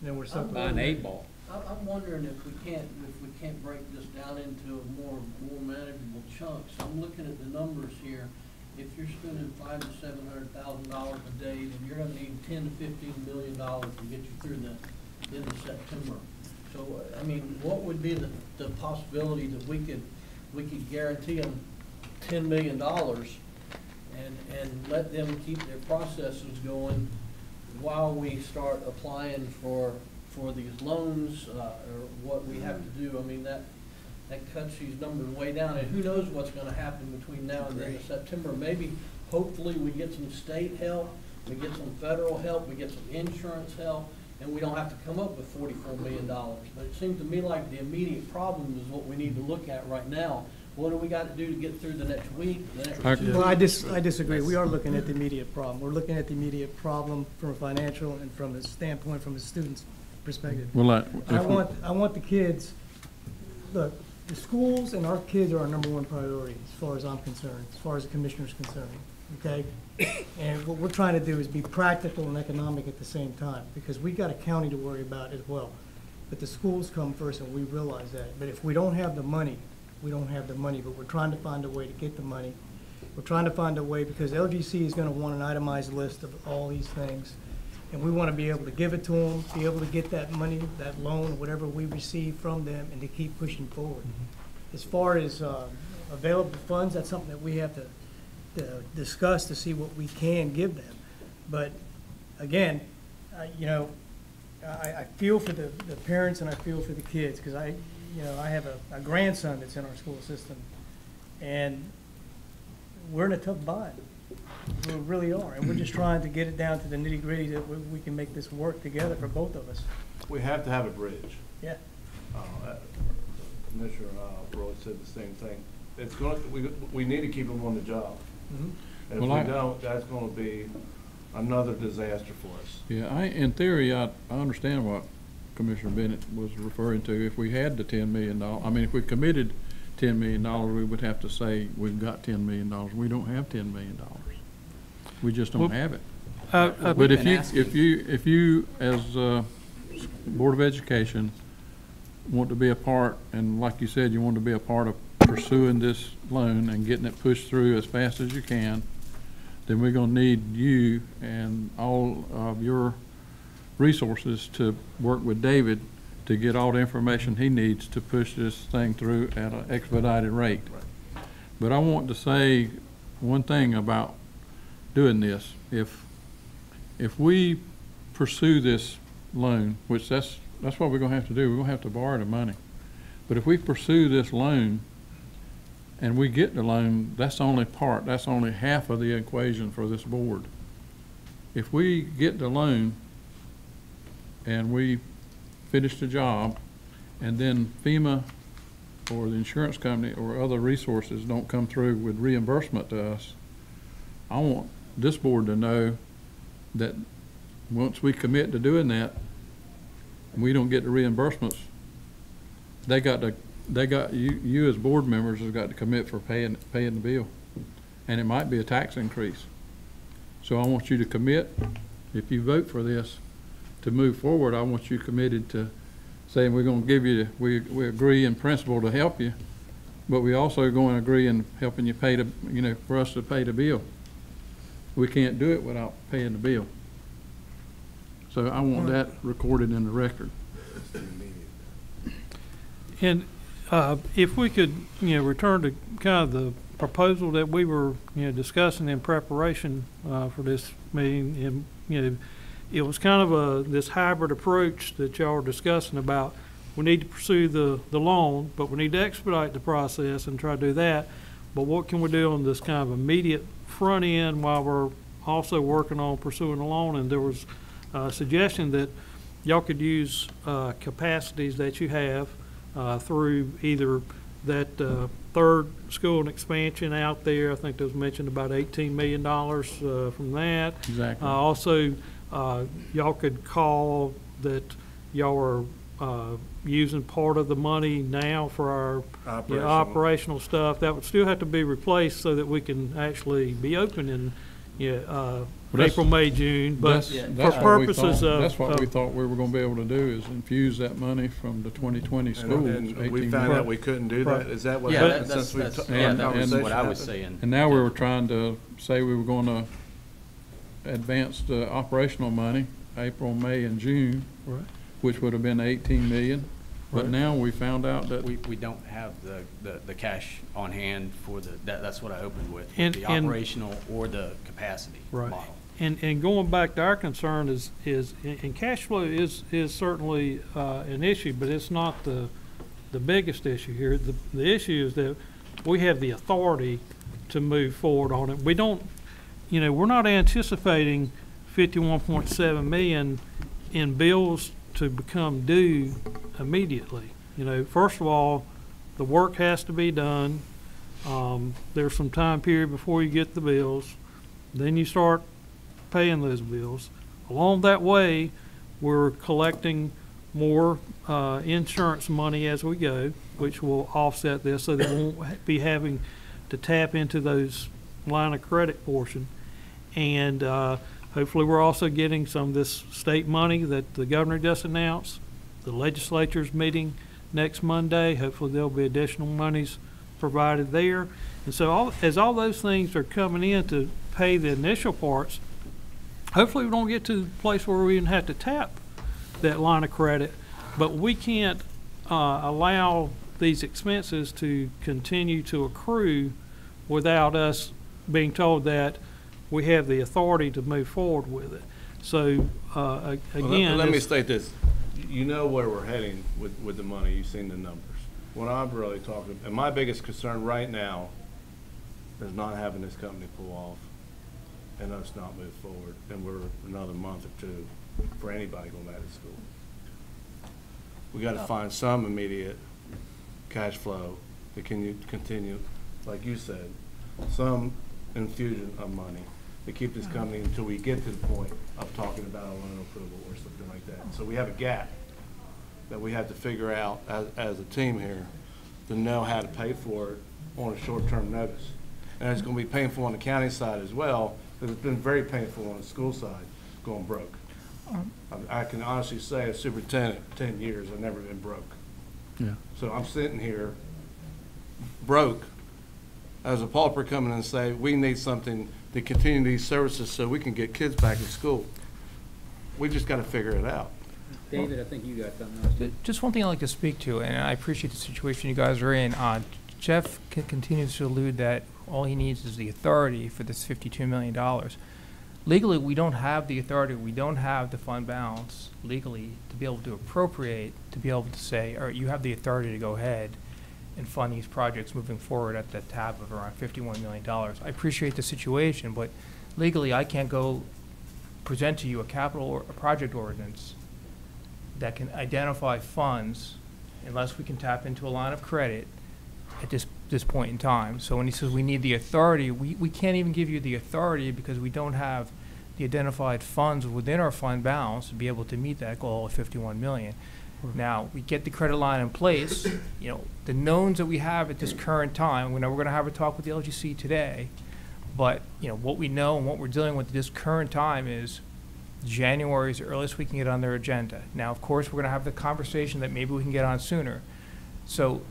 Then we're stuck. buying 8 ball. I'm wondering if we can't break this down into more manageable chunks. I'm looking at the numbers here. If you're spending $500,000 to $700,000 a day, then you're gonna need $10 to $15 million to get you through the end of September. So, I mean, what would be the possibility that we could guarantee them $10 million and let them keep their processes going while we start applying for these loans, or what we have to do? I mean, that cuts these numbers way down, and who knows what's gonna happen between now and the end of September. Maybe, hopefully, we get some state help, we get some federal help, we get some insurance help, and we don't have to come up with $44 million. But it seems to me like the immediate problem is what we need to look at right now. What do we got to do to get through the next week, the next 2 Well, I weeks? disagree. We are looking at the immediate problem. We're looking at the immediate problem from a financial and from a standpoint, from a student's perspective. Well, I want the kids, look, the schools and our kids are our number one priority, as far as I'm concerned, as far as the commissioner's concerned, okay? And what we're trying to do is be practical and economic at the same time, because we got a county to worry about as well. But the schools come first, and we realize that. But if we don't have the money, we don't have the money, but we're trying to find a way to get the money. We're trying to find a way, because LGC is gonna want an itemized list of all these things. And we wanna be able to give it to them, be able to get that money, that loan, whatever we receive from them, and to keep pushing forward. As far as available funds, that's something that we have to discuss to see what we can give them. But again, you know, I feel for the parents and I feel for the kids, because I have a grandson that's in our school system, and we're in a tough bind. We really are, and we're just trying to get it down to the nitty gritty that we can make this work together for both of us. We have to have a bridge. Yeah. Commissioner Roy said the same thing. It's we need to keep them on the job. Mhm. And if we don't, that's gonna be another disaster for us. Yeah, in theory, I understand what Commissioner Bennett was referring to. If we had the $10 million, I mean, if we committed $10 million, we would have to say we've got $10 million. We don't have $10 million. We just don't have it. But if you, as Board of Education, want to be a part, and like you said, you want to be a part of pursuing this loan and getting it pushed through as fast as you can, then we're going to need you and all of your resources to work with David to get all the information he needs to push this thing through at an expedited rate. Right. But I want to say one thing about doing this. If we pursue this loan, which that's what we're going to have to do, we're going to have to borrow the money. But if we pursue this loan and we get the loan, that's only half of the equation for this board. If we get the loan and we finish the job, and then FEMA or the insurance company or other resources don't come through with reimbursement to us, I want this board to know that once we commit to doing that, and we don't get the reimbursements, you as board members have got to commit for paying the bill. And it might be a tax increase. So I want you to commit, if you vote for this, to move forward. I want you committed to saying we're going to give you, we agree in principle to help you, but we also going to agree in helping you pay for us to pay the bill. We can't do it without paying the bill. So I want that recorded in the record. And if we could, return to kind of the proposal that we were, discussing in preparation for this meeting, and it was kind of this hybrid approach that y'all are discussing about. We need to pursue the loan, but we need to expedite the process and try to do that. But what can we do on this kind of immediate front end while we're also working on pursuing the loan? And there was a suggestion that y'all could use capacities that you have through either that third school and expansion out there. I think there was mentioned about $18 million from that. Exactly. Also, y'all could call that y'all are using part of the money now for our operational stuff. That would still have to be replaced so that we can actually be open in April, May, June. But for purposes of... That's what we thought we were going to be able to do, is infuse that money from the 2020 schools. And we found out we couldn't do that? Is that what happened since we took that our was conversation? what I was saying. And now we were trying to say we were going to advance the operational money, April, May, and June, Right. which would have been 18 million. But Right. now we found out that We don't have the cash on hand for that's what I opened with, And- the and- operational or the capacity Right. model. And going back to our concern is and cash flow is certainly an issue, but it's not the biggest issue here. The issue is that we have the authority to move forward on it. We don't, we're not anticipating 51.7 million in bills to become due immediately. First of all, the work has to be done. There's some time period before you get the bills. Then you start paying those bills. Along that way, we're collecting more insurance money as we go, which will offset this, so that we won't be having to tap into those line of credit portion. And hopefully we're also getting some of this state money that the governor just announced. The legislature's meeting next Monday. Hopefully there'll be additional monies provided there. And so as all those things are coming in to pay the initial parts, hopefully we don't get to the place where we even have to tap that line of credit. But we can't allow these expenses to continue to accrue without us being told that we have the authority to move forward with it. So again, let me state this. You know where we're heading with the money. You've seen the numbers. What I'm really talking, and my biggest concern right now is not having this company pull off and us not move forward, and we're another month or two for anybody going back to school. We got to find some immediate cash flow that can continue, like you said, some infusion of money to keep this company until we get to the point of talking about a loan approval or something like that. So we have a gap that we have to figure out as a team here to know how to pay for it on a short-term notice. And it's going to be painful on the county side as well, because it's been very painful on the school side going broke. I can honestly say as superintendent, 10 years, I've never been broke. Yeah. So I'm sitting here broke as a pauper coming in and say, we need something to continue these services so we can get kids back in school. We just got to figure it out. David, I think you got something else. Just one thing I'd like to speak to, and I appreciate the situation you guys are in. Jeff continues to allude that all he needs is the authority for this $52 million. Legally, we don't have the authority, we don't have the fund balance legally to be able to appropriate, to be able to say, all right, you have the authority to go ahead and fund these projects moving forward at the tab of around $51 million. I appreciate the situation, but legally I can't go present to you a capital or a project ordinance that can identify funds unless we can tap into a line of credit at this point in time. So when he says we need the authority, we can't even give you the authority because we don't have the identified funds within our fund balance to be able to meet that goal of $51 million. Now, we get the credit line in place, you know, the knowns that we have at this current time, we know we're going to have a talk with the LGC today, but, you know, what we know and what we're dealing with at this current time is January is the earliest we can get on their agenda. Now, of course, we're going to have the conversation that maybe we can get on sooner. So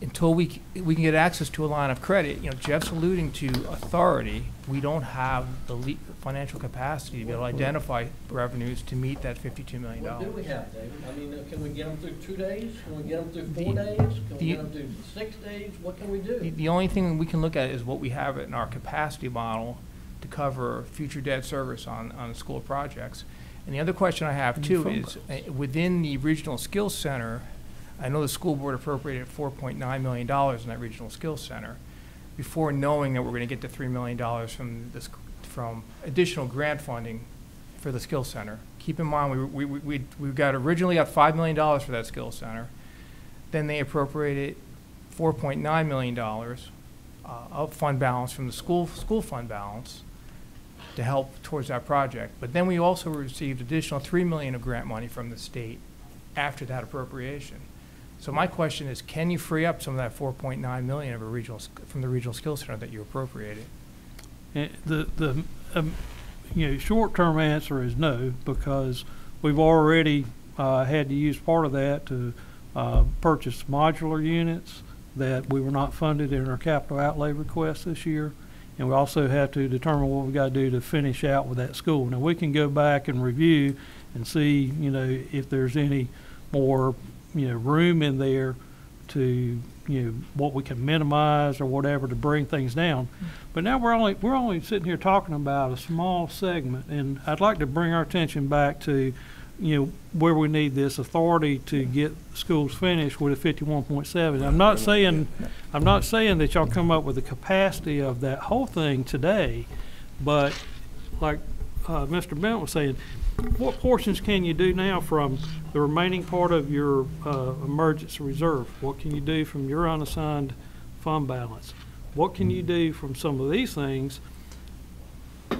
until we can get access to a line of credit, you know, Jeff's alluding to authority. We don't have the financial capacity to be able to identify revenues to meet that $52 million. What do we have, David? I mean, can we get them through 2 days? Can we get them through 4 days? Can we get them through 6 days? What can we do? The only thing we can look at is what we have in our capacity model to cover future debt service on school projects. And the other question I have too is within the Regional Skills Center, I know the school board appropriated $4.9 million in that Regional Skills Center before knowing that we're going to get the $3 million from additional grant funding for the Skills Center. Keep in mind, we originally got $5 million for that Skills Center. Then they appropriated $4.9 million of fund balance from the school fund balance to help towards that project. But then we also received additional $3 million of grant money from the state after that appropriation. So my question is, can you free up some of that $4.9 million of from the Regional Skills Center that you appropriated? And the short-term answer is no, because we've already had to use part of that to purchase modular units that we were not funded in our capital outlay request this year. And we also have to determine what we got to do to finish out with that school. Now, we can go back and review and see, if there's any more, room in there to, what we can minimize or whatever to bring things down. But now we're only sitting here talking about a small segment, and I'd like to bring our attention back to, where we need this authority to get schools finished with a 51.7. I'm not saying that y'all come up with the capacity of that whole thing today, but like Mr. Bent was saying, what portions can you do now from the remaining part of your emergency reserve? What can you do from your unassigned fund balance? What can you do from some of these things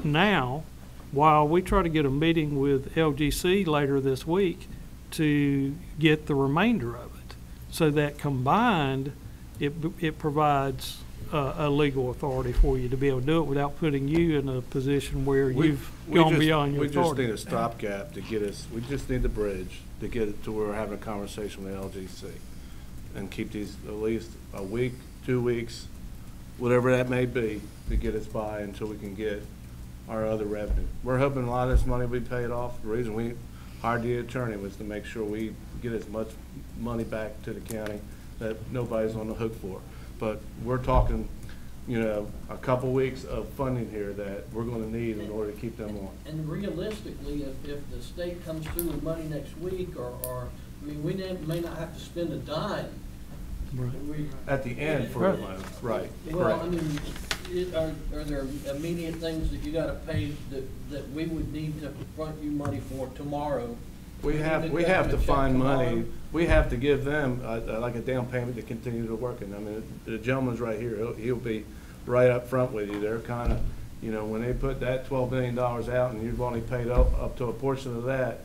now while we try to get a meeting with LGC later this week to get the remainder of it. So that combined, it provides a legal authority for you to be able to do it without putting you in a position where you've gone beyond your We just authority. need a stopgap to get us, we just need the bridge to get it to where we're having a conversation with LGC. And keep these at least a week, 2 weeks, whatever that may be, to get us by until we can get our other revenue. We're hoping a lot of this money will be paid off. The reason we hired the attorney was to make sure we get as much money back to the county that nobody's on the hook for. But we're talking, you know, a couple weeks of funding here that we're gonna need in order to keep them on. And realistically, if the state comes through with money next week, or, I mean, we may not have to spend a dime. We- At the end for a loan, right, Well, I correct. mean, are there immediate things that you gotta pay that we would need to front you money for tomorrow? We have to find money, we have to give them like a down payment to continue to working. I mean, the gentleman's right here, he'll be right up front with you. They're kind of, you know, when they put that $12 million out and you've only paid up to a portion of that,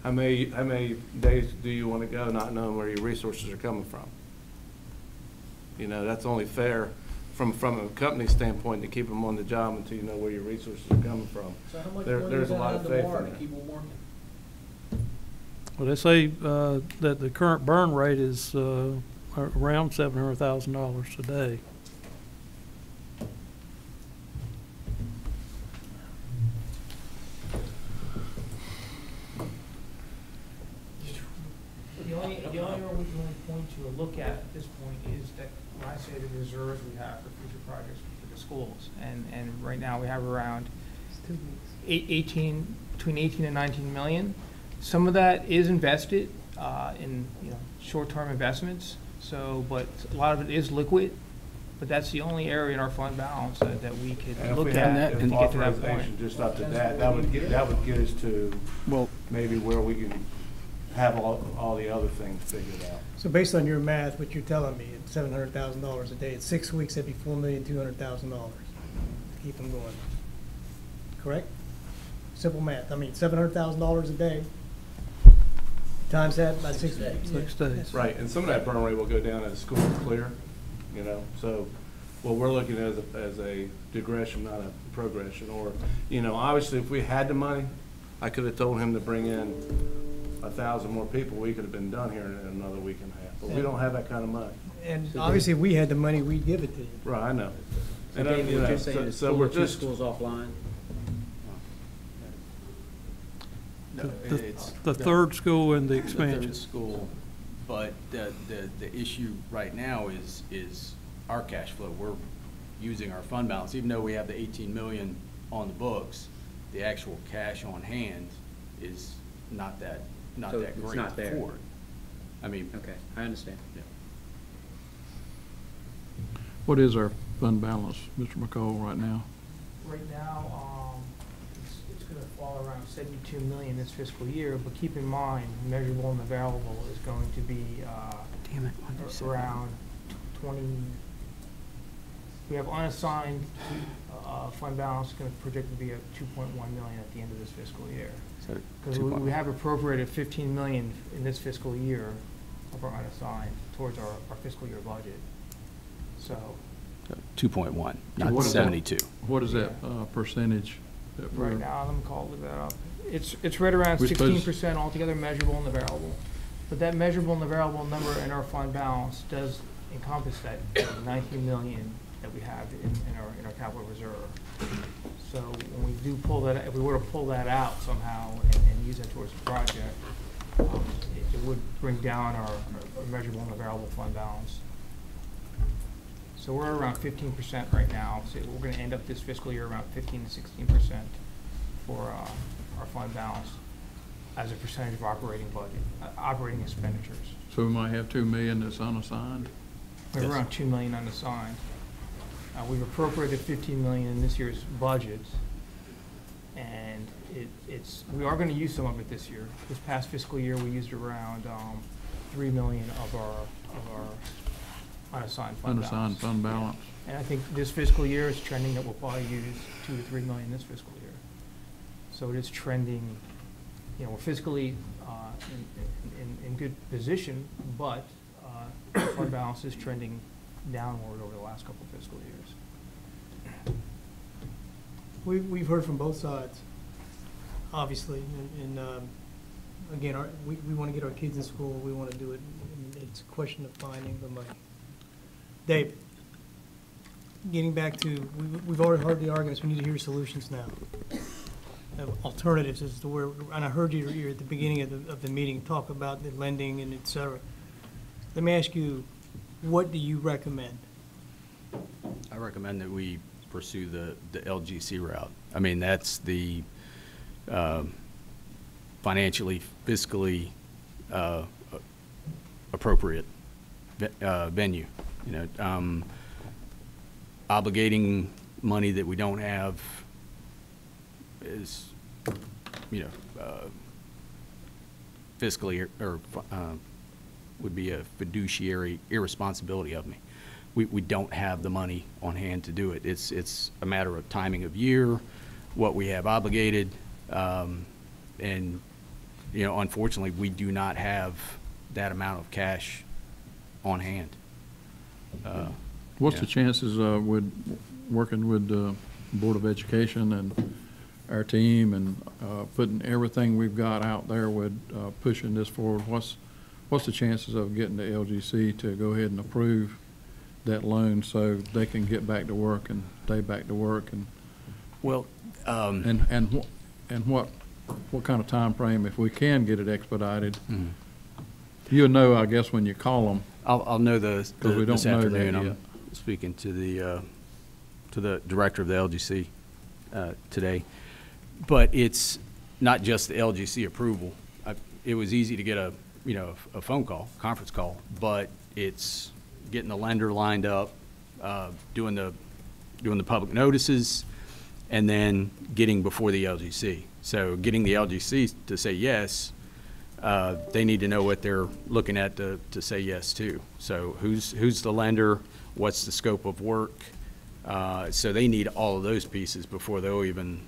how many days do you want to go not knowing where your resources are coming from? You know, that's only fair from a company standpoint to keep them on the job until you know where your resources are coming from. So how much There's money a is that lot out of of faith the in bar to that. keep them working? Well, they say that the current burn rate is around $700,000 a day. The only one we can really point to or look at this point is that when I say the reserves we have for future projects for the schools. And right now we have around between 18 and 19 million. Some of that is invested in, you know, short-term investments. So, but a lot of it is liquid. But that's the only area in our fund balance that we could And if look we at had and get to that authorization point. just up to that would get us to maybe where we can have all the other things figured out. So based on your math, what you're telling me, it's $700,000 a day, it's 6 weeks, that'd be $4,200,000 to keep them going. Correct? Simple math. I mean, $700,000 a day, times that by 6 days. 6 days. Right, and some of that burn rate will go down as schools clear, you know, so what we're looking at as a digression, not a progression, or, you know, obviously if we had the money, I could have told him to bring in 1,000 more people, we could have been done here in another week and a half, but we don't have that kind of money. And obviously, if we had the money, we'd give it to you. Right, I know. So And, David, you what know, you're saying is so we're pull the two just, schools offline? No, The- it's The third school and the the expansion. third school, but the issue right now is our cash flow. We're using our fund balance, even though we have the 18 million on the books, the actual cash on hand is not that So great it's not there. for it. I mean, Okay, I understand. yeah. What is our fund balance, Mr. McCall, right now? Right now, it's gonna fall around 72 million this fiscal year, but keep in mind, measurable and available is going to be, Damn it. why'd you say that? around 20, we have unassigned, fund balance gonna project to be at 2.1 million at the end of this fiscal year. So Because we have appropriated 15 million in this fiscal year of our unassigned towards our fiscal year budget. So, 2.1, So not what is that? 72. What is that percentage? that we're- right now, let me look that up. It's right around We're supposed- 16% altogether measurable and available. But that measurable and available number in our fund balance does encompass that 19 million that we have in our capital reserve. So when we do pull that, if we were to pull that out somehow and use that towards the project, it would bring down our measurable and available fund balance. So we're around 15% right now, so we're gonna end up this fiscal year around 15 to 16% for our fund balance as a percentage of operating budget, operating expenditures. So we might have 2 million that's unassigned? We're Yes. around 2 million unassigned. We've appropriated 15 million in this year's budget, and we are gonna use some of it this year. This past fiscal year, we used around 3 million of our unassigned fund balance. Unassigned fund balance? And I think this fiscal year is trending that we'll probably use 2 to 3 million this fiscal year. So it is trending, you know, we're fiscally in good position, but fund balance is trending downward over the last couple of fiscal years. We've heard from both sides, obviously, and again, we want to get our kids in school, we want to do it, and it's a question of finding the money. Dave, getting back to, we've already heard the arguments, we need to hear solutions now. Alternatives as to where, and I heard you at the beginning of the meeting talk about the lending and et cetera. Let me ask you, what do you recommend? I recommend that we pursue the LGC route. I mean, that's the financially, fiscally appropriate venue. You know, obligating money that we don't have is, you know, fiscally or would be a fiduciary irresponsibility of me. We don't have the money on hand to do it. It's a matter of timing of year, what we have obligated, and, you know, unfortunately, we do not have that amount of cash on hand. What's yeah. the chances with working with the Board of Education and our team and putting everything we've got out there with pushing this forward? What's the chances of getting the LGC to go ahead and approve that loan so they can get back to work and stay back to work? And Well, and what kind of time frame, if we can get it expedited? Mhm. You'll know, I guess, when you call them. I'll know we this don't know that afternoon. yet. I'm speaking to the director of the LGC today. But it's not just the LGC approval. It was easy to get a phone call, conference call, but it's getting the lender lined up, doing the public notices, and then getting before the LGC. So getting the LGC to say yes, they need to know what they're looking at to say yes to. So who's the lender? What's the scope of work? So they need all of those pieces before they'll even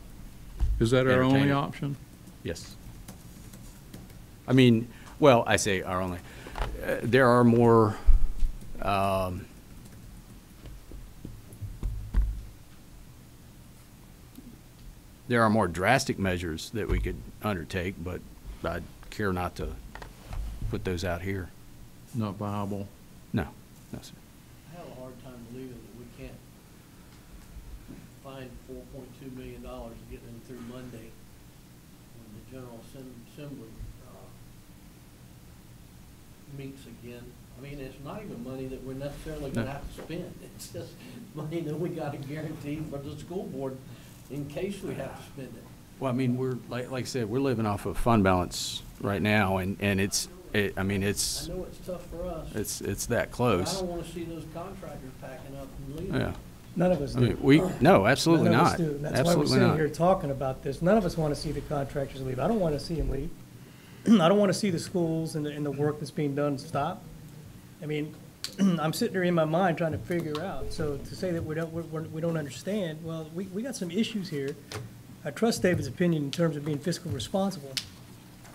Is that our entertain only it. option? Yes. I mean, well, I say our only. There are more. There are more drastic measures that we could undertake, but I'd care not to put those out here. Not viable. No, no, sir. I have a hard time believing that we can't find $4.2 million to get them through Monday when the General Assembly meets again. I mean, it's not even money that we're necessarily gonna have to spend. It's just money that we gotta guarantee for the school board in case we have to spend it. Well, I mean, we're, like I said, we're living off of fund balance right now, and I mean, I it's, know it's tough for us. it's that but I close. don't wanna see those contractors packing up and leaving. Yeah. None of us I do. mean, no, absolutely None of us not. do. That's why we're Absolutely sitting not. here talking about this. None of us want to see the contractors leave. I don't want to see them leave. I don't want to see the schools and the work that's being done stop. I mean, I'm sitting there in my mind trying to figure out. So to say that we don't understand, well, we got some issues here. I trust David's opinion in terms of being fiscally responsible,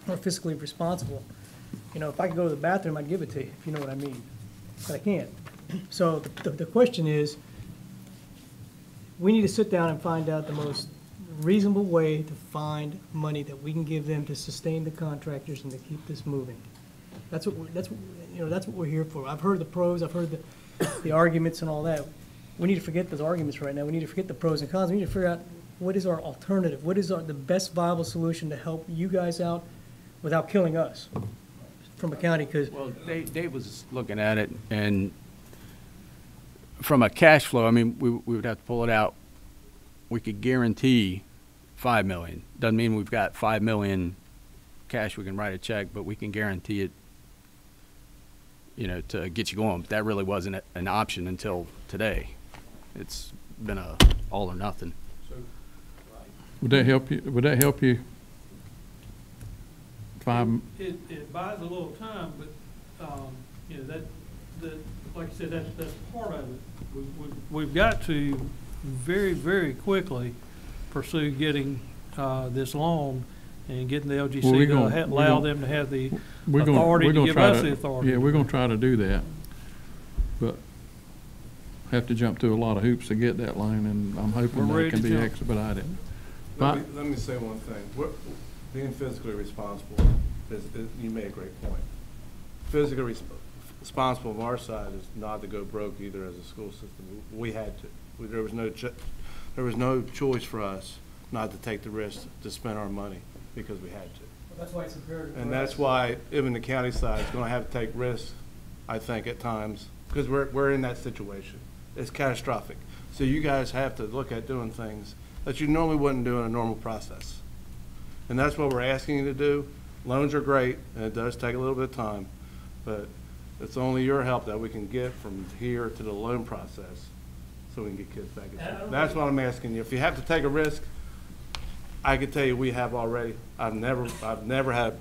or fiscally responsible. You know, if I could go to the bathroom, I'd give it to you, if you know what I mean. But I can't. So the question is, we need to sit down and find out the most reasonable way to find money that we can give them to sustain the contractors and to keep this moving. That's what we're here for. I've heard the pros, I've heard the arguments and all that. We need to forget those arguments right now. We need to forget the pros and cons. We need to figure out what is our alternative? What is the best viable solution to help you guys out without killing us from a county? Because Well, Dave was looking at it, and from a cash flow, I mean, we would have to pull it out. We could guarantee $5 million. Doesn't mean we've got $5 million cash we can write a check, but we can guarantee it, you know, to get you going. But that really wasn't an option until today. It's been a all or nothing. Would that help you? Would that help you? It buys a little time, but, you know, that, like I said, that's part of it. We've got to very, very quickly pursue getting, this loan and getting the Well, LGC we're to gonna- we're allow gonna- them to have the We're gonna- authority we're to gonna give try us to- the authority. Yeah, we're gonna try to do that, but have to jump through a lot of hoops to get that loan, and I'm hoping We're that ready it can to be jump. expedited. Let me say one thing. Being fiscally responsible you made a great point. Physically responsible of our side is not to go broke either as a school system. We had to. There was no choice for us not to take the risk to spend our money because we had to. Well, that's why it's imperative. And that's why even the county side is gonna have to take risks, I think, at times, because we're in that situation. It's catastrophic. So you guys have to look at doing things that you normally wouldn't do in a normal process. And that's what we're asking you to do. Loans are great, and it does take a little bit of time, but it's only your help that we can get from here to the loan process so we can get kids back in school. That's what I'm asking you. If you have to take a risk, I can tell you we have already. I've never had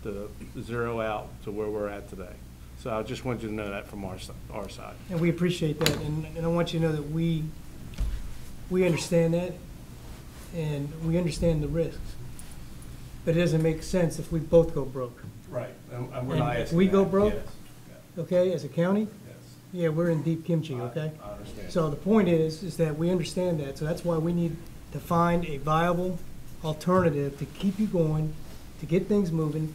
to zero out to where we're at today. So I just want you to know that from our side. And we appreciate that, and I want you to know that we understand that, and we understand the risks. But it doesn't make sense if we both go broke, Right. And we're And not if asking we that. go broke, Yes. okay, as a county? Yes. Yeah, we're in deep kimchi, okay? I understand. So the point is that we understand that, so that's why we need to find a viable alternative to keep you going, to get things moving,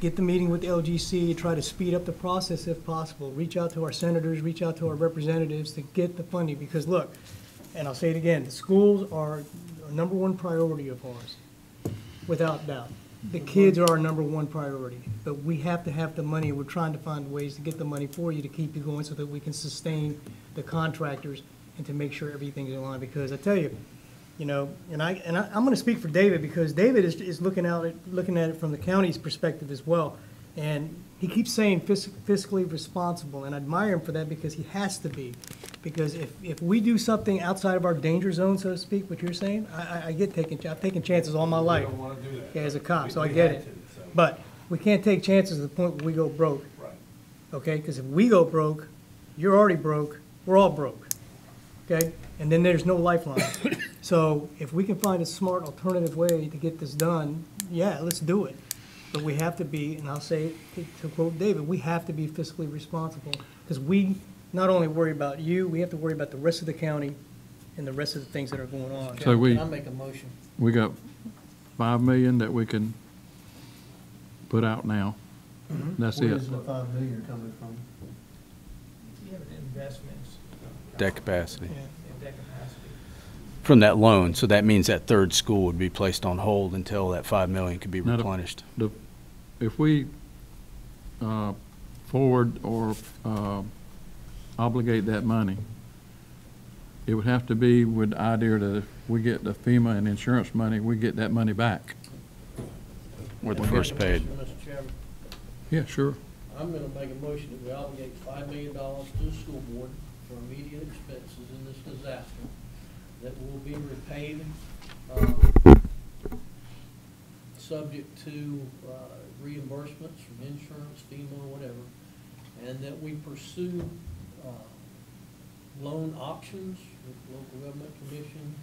get the meeting with the LGC, try to speed up the process if possible, reach out to our senators, reach out to our representatives to get the funding, because look, and I'll say it again, the schools are our number one priority of ours, without doubt. The kids are our number one priority, but we have to have the money, and we're trying to find ways to get the money for you to keep you going so that we can sustain the contractors and to make sure everything's in line, because I tell you, you know, and I'm gonna speak for David, because David is looking at it from the county's perspective as well. And he keeps saying fiscally responsible, and I admire him for that, because he has to be. Because if we do something outside of our danger zone, so to speak, what you're saying, I've taken chances all my life. We don't want to do that. Okay, as a cop, so I We get had it. to, so. But we can't take chances to the point where we go broke, Right. okay? Because if we go broke, you're already broke, we're all broke, okay? And then there's no lifeline. So if we can find a smart alternative way to get this done, yeah, let's do it. But we have to be, and I'll say, to quote David, we have to be fiscally responsible, because we not only worry about you, we have to worry about the rest of the county and the rest of the things that are going on. So Can I make a motion? we got 5 million that we can put out now. That's it. Where is the 5 million coming from? You have investments Debt capacity. Yeah. in debt capacity. From that loan, so that means that third school would be placed on hold until that 5 million could be Now, replenished. If we forward or obligate that money, it would have to be with the idea that if we get the FEMA and insurance money, we get that money back. We're the first paid. Mr. Chairman, Yeah, sure. I'm gonna make a motion that we obligate $5 million to the school board for immediate expenses in this disaster that will be repaid, subject to reimbursements from insurance, FEMA, or whatever, and that we pursue loan options with the local government commission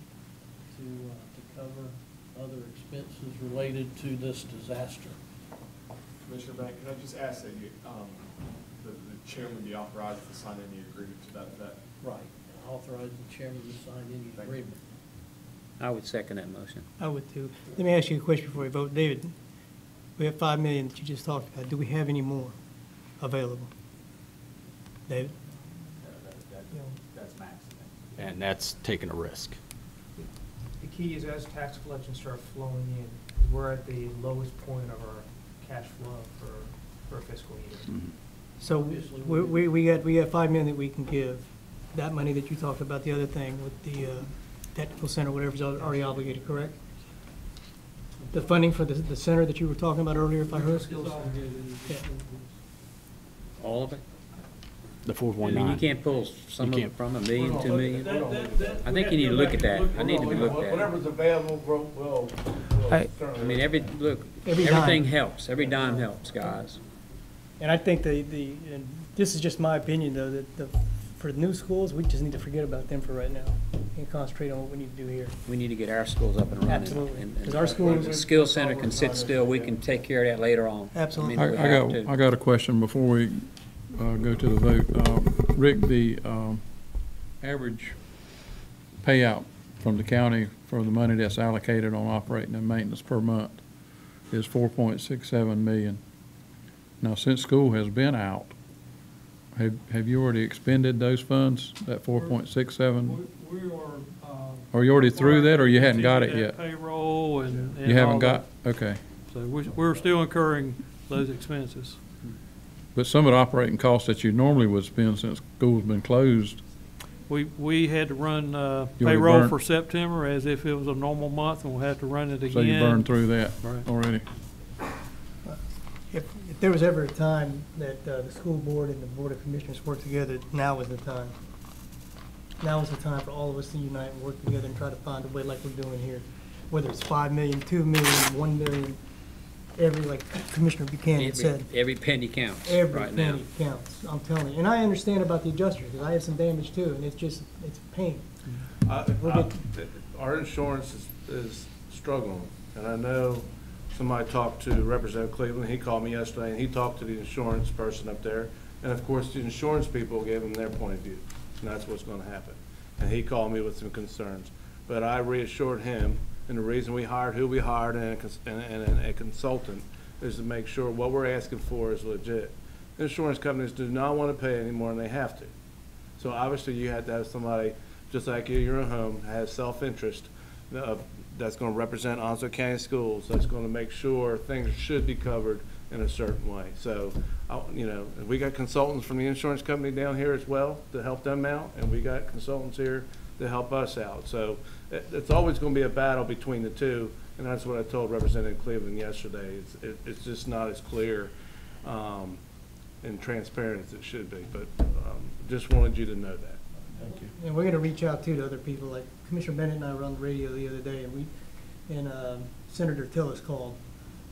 to cover other expenses related to this disaster. Commissioner Bank, can I just ask that you, the chairman be authorized to sign any agreement to that effect? Right. Authorize the chairman to sign any agreement. I would second that motion. I would too. Let me ask you a question before you vote. David, we have 5 million that you just talked about. Do we have any more available? David? That's max. And that's taking a risk. The key is as tax collections start flowing in, we're at the lowest point of our cash flow for a fiscal year. So Obviously, we have 5 million that we can give. That money that you talked about, the other thing with the technical center, whatever's already obligated, correct? The funding for the center that you were talking about earlier, if I heard? Yeah. All of it? The I mean, you 419. can't pull some of You it can't. from $1 million, $2 million. I think you We need to look at that. have I need to be looked at. Whatever's available, we'll I- I mean, everything Every dime. helps. Every dime helps, guys. And I think and this is just my opinion, though, that for the new schools, we just need to forget about them for right now and concentrate on what we need to do here. We need to get our schools up and running. Absolutely. And- 'Cause our schools- The skill center can sit still, we can take care of that later on. Absolutely. I mean, we have to. I got a question before we go to the vote. Rick, the average payout from the county for the money that's allocated on operating and maintenance per month is 4.67 million. Now, since school has been out, have you already expended those funds, that 4.67? We are. Are you already through that, or you hadn't got it continue yet? that Payroll and. You haven't all got, that. okay. So we're still incurring those expenses. But some of the operating costs that you normally would spend since school's been closed, We had to run You already payroll burned- for September as if it was a normal month, and we'll have to run it again. so you burned through that Right. already. If there was ever a time that the school board and the board of commissioners work together, now is the time. Now is the time for all of us to unite and work together and try to find a way like we're doing here. Whether it's 5 million, 2 million, 1 million, like Commissioner Buchanan said. Every penny counts Every right now. penny counts, I'm telling you. And I understand about the adjusters, because I have some damage too, and it's a pain. Our insurance is struggling, and I know somebody talked to Representative Cleveland, he called me yesterday, and he talked to the insurance person up there, and of course, the insurance people gave him their point of view, and that's what's gonna happen. And he called me with some concerns, but I reassured him, and the reason we hired who we hired and a consultant is to make sure what we're asking for is legit. Insurance companies do not wanna pay any more than they have to. So obviously, you have to have somebody, just like you, your own home, has self-interest, that's gonna represent Onslow County Schools, that's gonna make sure things should be covered in a certain way. So, and we got consultants from the insurance company down here as well to help them out, and we got consultants here to help us out. So, it's always gonna be a battle between the two, and that's what I told Representative Cleveland yesterday. It's just not as clear, and transparent as it should be, but, just wanted you to know that. Thank you. And we're gonna reach out too to other people, like Commissioner Bennett and I were on the radio the other day, and Senator Tillis called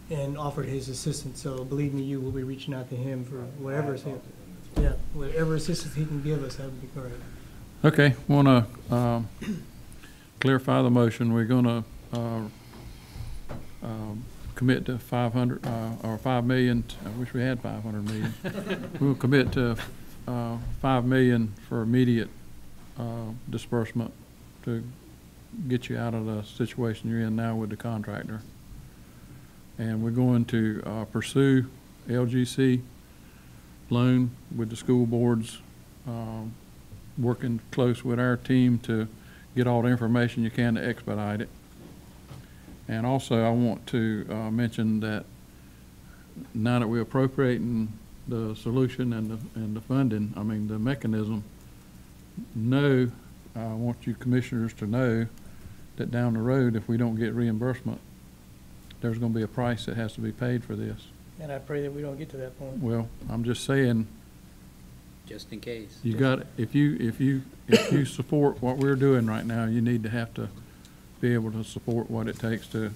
and offered his assistance, so believe me, you will be reaching out to him for whatever assistance he can give us, that would be great. Okay, want to clarify the motion. We're going to commit to 500, or 5 million, I wish we had 500 million. We'll commit to 5 million for immediate disbursement to get you out of the situation you're in now with the contractor. And we're going to pursue LGC loan with the school boards, working close with our team to get all the information you can to expedite it. And also, I want to mention that now that we're appropriating the solution and the funding, I mean, the mechanism, I want you commissioners to know that down the road, if we don't get reimbursement, there's going to be a price that has to be paid for this. And I pray that we don't get to that point. Well, I'm just saying, Just in case. you got, if you support what we're doing right now, you need to have to be able to support what it takes to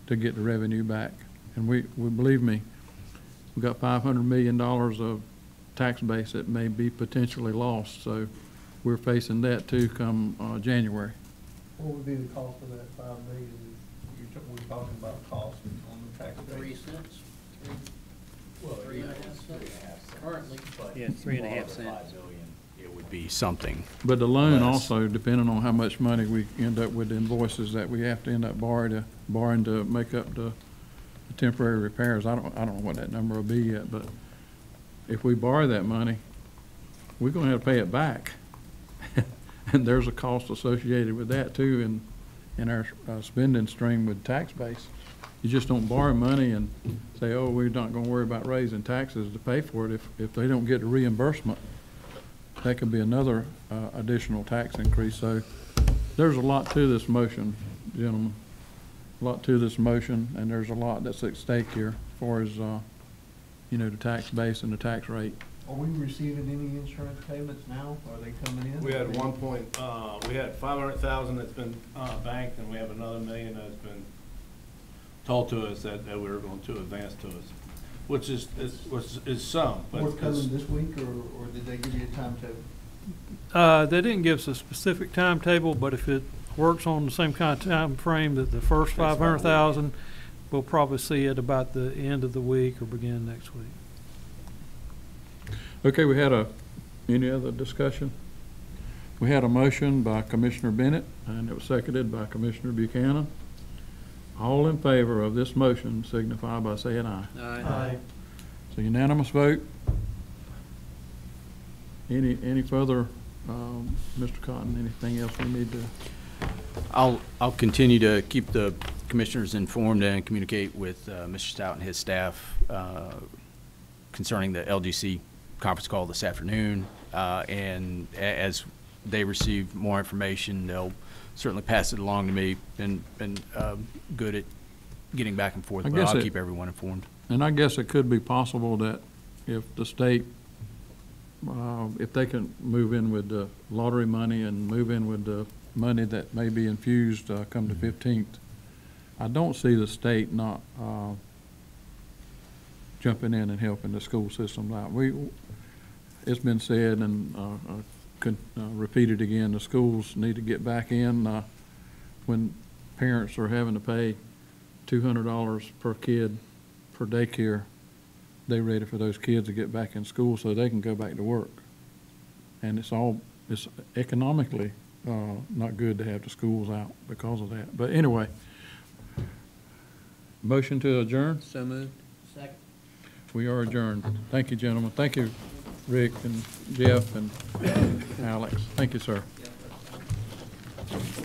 get the revenue back. And we believe me, we've got $500 million of tax base that may be potentially lost, so we're facing that too come January. What would be the cost of that 5 million? We're talking about cost on the tax rate. 3 cents, 3.5 cents currently. Yeah, 3.5 cents. It would be something. But the loan Less. also, depending on how much money we end up with, the invoices that we have to end up borrowing to make up the temporary repairs. I don't know what that number will be yet, but if we borrow that money, we're gonna have to pay it back. And there's a cost associated with that too in our spending stream with tax base. You just don't borrow money and say, oh, we're not gonna worry about raising taxes to pay for it. If they don't get the reimbursement, that could be another additional tax increase. So there's a lot to this motion, gentlemen. A lot to this motion, and there's a lot that's at stake here as far as, the tax base and the tax rate. Are we receiving any insurance payments now? Are they coming in? We had we had 500,000 that's been banked, and we have another $1 million that's been told to us that we were going to advance to us, which is some. But More coming this week, or did they give you a timetable? They didn't give us a specific timetable, but if it works on the same kind of time frame that the first 500,000, we'll probably see it about the end of the week or begin next week. Okay, we had any other discussion? We had a motion by Commissioner Bennett, and it was seconded by Commissioner Buchanan. All in favor of this motion signify by saying aye. Aye. So unanimous vote. Any further, Mr. Cotton, anything else we need to? I'll continue to keep the commissioners informed and communicate with Mr. Stout and his staff concerning the LGC conference call this afternoon. And as they receive more information, they'll certainly pass it along to me. Been good at getting back and forth, but I'll keep everyone informed. And I guess it could be possible that if the state, if they can move in with the lottery money and move in with the money that may be infused come the 15th, I don't see the state not jumping in and helping the school system out. It's been said and repeated again, the schools need to get back in when parents are having to pay $200 per kid per daycare. They're ready for those kids to get back in school so they can go back to work. And it's economically not good to have the schools out because of that. But anyway, motion to adjourn? So moved. Second. We are adjourned. Thank you, gentlemen. Thank you, Rick and Jeff and Alex. Thank you, sir.